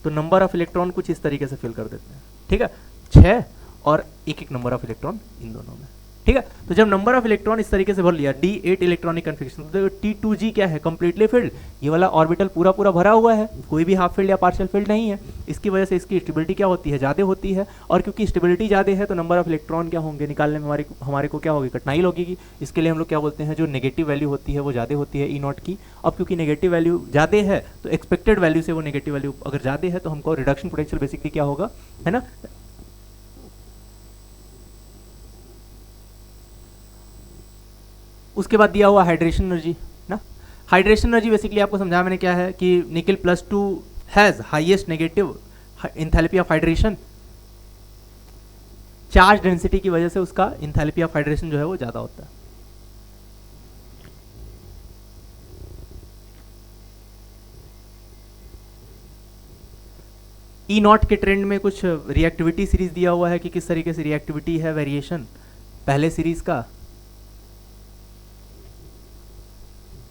तो नंबर ऑफ इलेक्ट्रॉन कुछ इस तरीके से फिल कर देते हैं। ठीक है, 6 और एक नंबर ऑफ इलेक्ट्रॉन इन दोनों में। ठीक है, तो जब नंबर ऑफ इलेक्ट्रॉन इस तरीके से भर लिया, D8 इलेक्ट्रॉनिक कन्फिग्रेशन, तो T2G क्या है, कंप्लीटली फिल्ड, ये वाला ऑर्बिटल पूरा पूरा भरा हुआ है, कोई भी हाफ फील्ड या पार्शियल फील्ड नहीं है। इसकी वजह से इसकी स्टेबिलिटी क्या होती है, ज़्यादा होती है, और क्योंकि स्टेबिलिटी ज़्यादा है तो नंबर ऑफ इलेक्ट्रॉन क्या होंगे, निकालने में हमारे को क्या होगी, कठिनाई होगी। इसके लिए हम लोग क्या बोलते हैं, जो नेगेटिव वैल्यू होती है वो ज़्यादा होती है E0 की। अब क्योंकि नेगेटिव वैल्यू ज़्यादा है तो एक्सपेक्टेड वैल्यू से वो नेगेटिव वैल्यू अगर ज़्यादा है तो हमको रिडक्शन पोटेंशियल बेसिकली क्या होगा, है ना। उसके बाद दिया हुआ हाइड्रेशन एनर्जी ना, हाइड्रेशन एनर्जी बेसिकली आपको समझा मैंने क्या है कि निकल +2 has highest negative enthalpy of hydration, charge density की वजह से उसका एंथैल्पी ऑफ हाइड्रेशन जो है वो ज्यादा होता है। E0 के ट्रेंड में कुछ रिएक्टिविटी सीरीज दिया हुआ है कि किस तरीके से रिएक्टिविटी है, वेरिएशन पहले सीरीज का।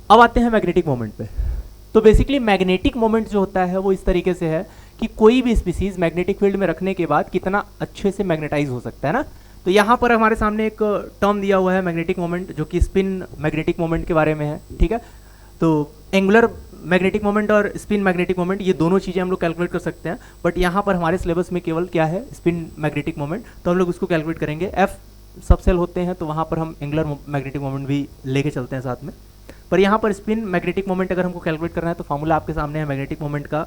अब आते हैं मैग्नेटिक मोमेंट पे। तो बेसिकली मैग्नेटिक मोमेंट जो होता है वो इस तरीके से है कि कोई भी स्पीसीज मैग्नेटिक फील्ड में रखने के बाद कितना अच्छे से मैग्नेटाइज हो सकता है ना। तो यहाँ पर हमारे सामने एक टर्म दिया हुआ है मैग्नेटिक मोमेंट, जो कि स्पिन मैग्नेटिक मोमेंट के बारे में है। ठीक है, तो एंगुलर मैग्नेटिक मोमेंट और स्पिन मैग्नेटिक मोमेंट ये दोनों चीज़ें हम लोग कैलकुलेट कर सकते हैं, बट यहाँ पर हमारे सिलेबस में केवल क्या है, स्पिन मैग्नेटिक मोमेंट, तो हम लोग उसको कैलकुलेट करेंगे। एफ सब सेल होते हैं तो वहाँ पर हम एंगुलर मैग्नेटिक मोमेंट भी लेके चलते हैं साथ में। पर यहाँ पर स्पिन मैग्नेटिक मोमेंट अगर हमको कैलकुलेट करना है तो फार्मूला आपके सामने है मैग्नेटिक मोमेंट का,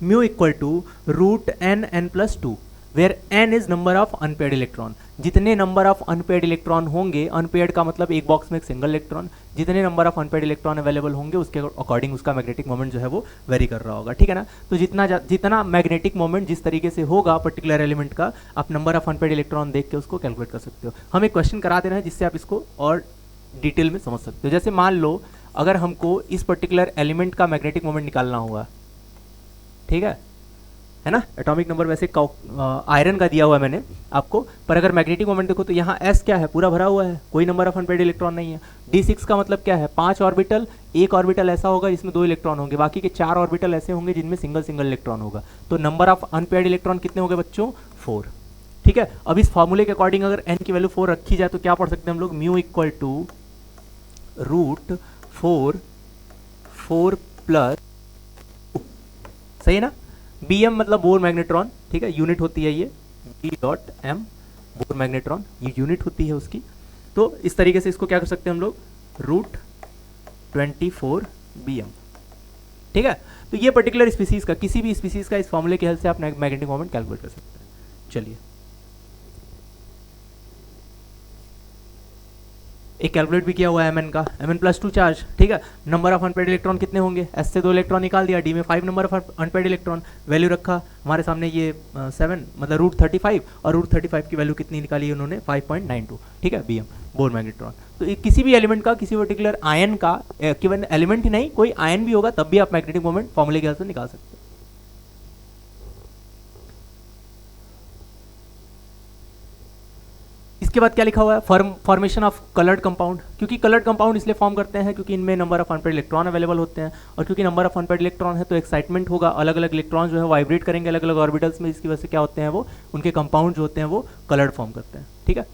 mu equal to √n+2, where n is number of unpaired electron. जितने नंबर ऑफ अनपेयर्ड इलेक्ट्रॉन होंगे, अनपेयर्ड का मतलब एक बॉक्स में एक सिंगल इलेक्ट्रॉन, जितने number of unpaired electron available होंगे उसके अकॉर्डिंग उसका मैग्नेटिक मोमेंट जो है वो वेरी कर रहा होगा। ठीक है ना, तो जितना मैग्नेटिक मोमेंट जिस तरीके से होगा पर्टिकुलर एलिमेंट का, आप नंबर ऑफ अनपेयर्ड इलेक्ट्रॉन देख के उसको कैलकुलेट कर सकते हो। हम एक क्वेश्चन करा दे रहे हैं जिससे आप इसको और डिटेल में समझ सकते हो। जैसे मान लो अगर हमको इस पर्टिकुलर एलिमेंट का मैग्नेटिक मोमेंट निकालना होगा, ठीक है ना, एटॉमिक नंबर वैसे आयरन का दिया हुआ है मैंने आपको, पर अगर मैग्नेटिक मोमेंट देखो तो यहाँ S क्या है, पूरा भरा हुआ है, कोई नंबर ऑफ अनपेयर्ड इलेक्ट्रॉन नहीं है। D6 का मतलब क्या है, 5 ऑर्बिटल, एक ऑर्बिटल ऐसा होगा जिसमें 2 इलेक्ट्रॉन होंगे, बाकी के 4 ऑर्बिटल ऐसे होंगे जिनमें सिंगल सिंगल इलेक्ट्रॉन होगा। तो नंबर ऑफ अनपेयर्ड इलेक्ट्रॉन कितने होंगे बच्चों, 4। ठीक है, अब इस फॉर्मूले के अकॉर्डिंग अगर n की वैल्यू 4 रखी जाए तो क्या पढ़ सकते हैं हम लोग, म्यू इक्वल टू √4 प्लस, सही है ना, Bm मतलब बोर मैग्नेट्रॉन। ठीक है, यूनिट होती है ये B.m, बोर मैग्नेट्रॉन ये यूनिट होती है उसकी। तो इस तरीके से इसको क्या कर सकते हैं हम लोग, √24 Bm। ठीक है, तो ये पर्टिकुलर स्पीसीज का, किसी भी स्पीसीज का इस फॉर्मूले की हेल्प से आप मैग्नेटिक मोमेंट कैलकुलेट कर सकते हैं। चलिए एक कैलकुलेट भी किया हुआ है Mn का, Mn+2 चार्ज। ठीक है, नंबर ऑफ अनपेयर्ड इलेक्ट्रॉन कितने होंगे, S से 2 इलेक्ट्रॉन निकाल दिया, D में 5 number of unpaired electron, value रखा हमारे सामने ये 7 मतलब √35, और √35 की वैल्यू कितनी निकाली उन्होंने, 5.92। ठीक है, Bm बोर मैग्नेट्रॉन। तो किसी भी एलिमेंट का, किसी पर्टिकुलर आयन का, केवल एलिमेंट ही नहीं कोई आयन भी होगा तब भी आप मैग्नेटिक मोमेंट फॉर्मूले की हेल्प से निकाल सकते हैं। इसके बाद क्या लिखा हुआ है, फॉर्मेशन ऑफ कलर्ड कंपाउंड। क्योंकि कलर्ड कंपाउंड इसलिए फॉर्म करते हैं क्योंकि इनमें number of unpaired electron available होते हैं, और क्योंकि नंबर ऑफ अनपेयर्ड इलेक्ट्रॉन है तो एक्साइटमेंट होगा, अलग अलग इलेक्ट्रॉन जो है वाइब्रेट करेंगे अलग अलग ऑर्बिटल्स में, इसकी वजह से क्या होते हैं वो, उनके कंपाउंड जो होते हैं वो कलर्ड फॉर्म करते हैं। ठीक है,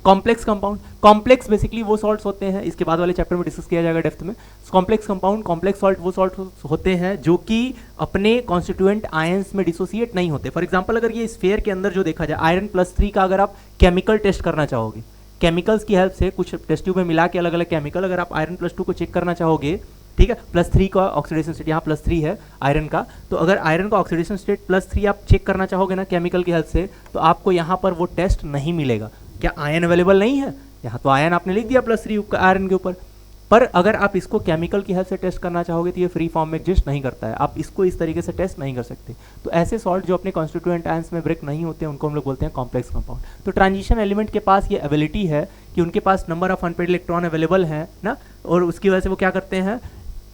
कॉम्प्लेक्स कंपाउंड, कॉम्प्लेक्स बेसिकली वो सॉल्ट्स होते हैं, इसके बाद वाले चैप्टर में डिस्कस किया जाएगा डेप्थ में। कॉम्प्लेक्स कंपाउंड, कॉम्प्लेक्स सॉल्ट वो सॉल्ट होते हैं जो कि अपने कॉन्स्टिट्यूएंट आयंस में डिसोसिएट नहीं होते। फॉर एग्जांपल अगर ये स्फीयर के अंदर जो देखा जाए, आयरन+3 का अगर आप केमिकल टेस्ट करना चाहोगे, केमिकल्स की हेल्प से कुछ टेस्ट ट्यूब में मिला के अलग अलग केमिकल, अगर आप आयरन+2 को चेक करना चाहोगे, ठीक है, +3 का ऑक्सीडेशन स्टेट, यहाँ +3 है आयरन का, तो अगर आयरन का ऑक्सीडेशन स्टेट +3 आप चेक करना चाहोगे ना केमिकल की हेल्प से, तो आपको यहाँ पर वो टेस्ट नहीं मिलेगा। क्या आयन अवेलेबल नहीं है, यहाँ तो आयन आपने लिख दिया +3 आयरन के ऊपर, पर अगर आप इसको केमिकल की हेल्प से टेस्ट करना चाहोगे तो ये फ्री फॉर्म में एग्जिस्ट नहीं करता है, आप इसको इस तरीके से टेस्ट नहीं कर सकते। तो ऐसे सॉल्ट जो अपने कॉन्स्टिट्यूएंट आयंस में ब्रेक नहीं होते हैं उनको हम लोग बोलते हैं कॉम्प्लेक्स कंपाउंड। तो ट्रांजिशन एलिमेंट के पास ये एबिलिटी है कि उनके पास number of unpaired electron available है ना, और उसकी वजह से वो क्या करते हैं,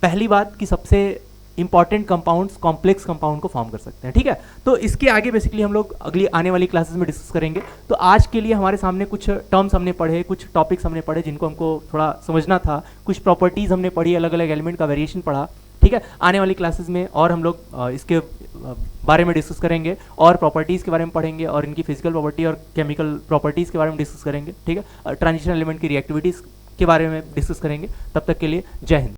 पहली बात कि सबसे इंपॉर्टेंट कंपाउंड्स कॉम्प्लेक्स कंपाउंड को फॉर्म कर सकते हैं, ठीक है। तो इसके आगे बेसिकली हम लोग अगली आने वाली क्लासेस में डिस्कस करेंगे। तो आज के लिए हमारे सामने कुछ टर्म्स हमने पढ़े, कुछ टॉपिक्स हमने पढ़े जिनको हमको थोड़ा समझना था, कुछ प्रॉपर्टीज़ हमने पढ़ी, अलग अलग एलिमेंट का वेरिएशन पढ़ा, ठीक है। आने वाली क्लासेस में और हम लोग इसके बारे में डिस्कस करेंगे और प्रॉपर्टीज़ के बारे में पढ़ेंगे और इनकी फिजिकल प्रॉपर्टी और केमिकल प्रॉपर्टीज़ के बारे में डिस्कस करेंगे, ठीक है। ट्रांजिशन एलिमेंट की रिएक्टिविटीज़ के बारे में डिस्कस करेंगे। तब तक के लिए जय हिंद।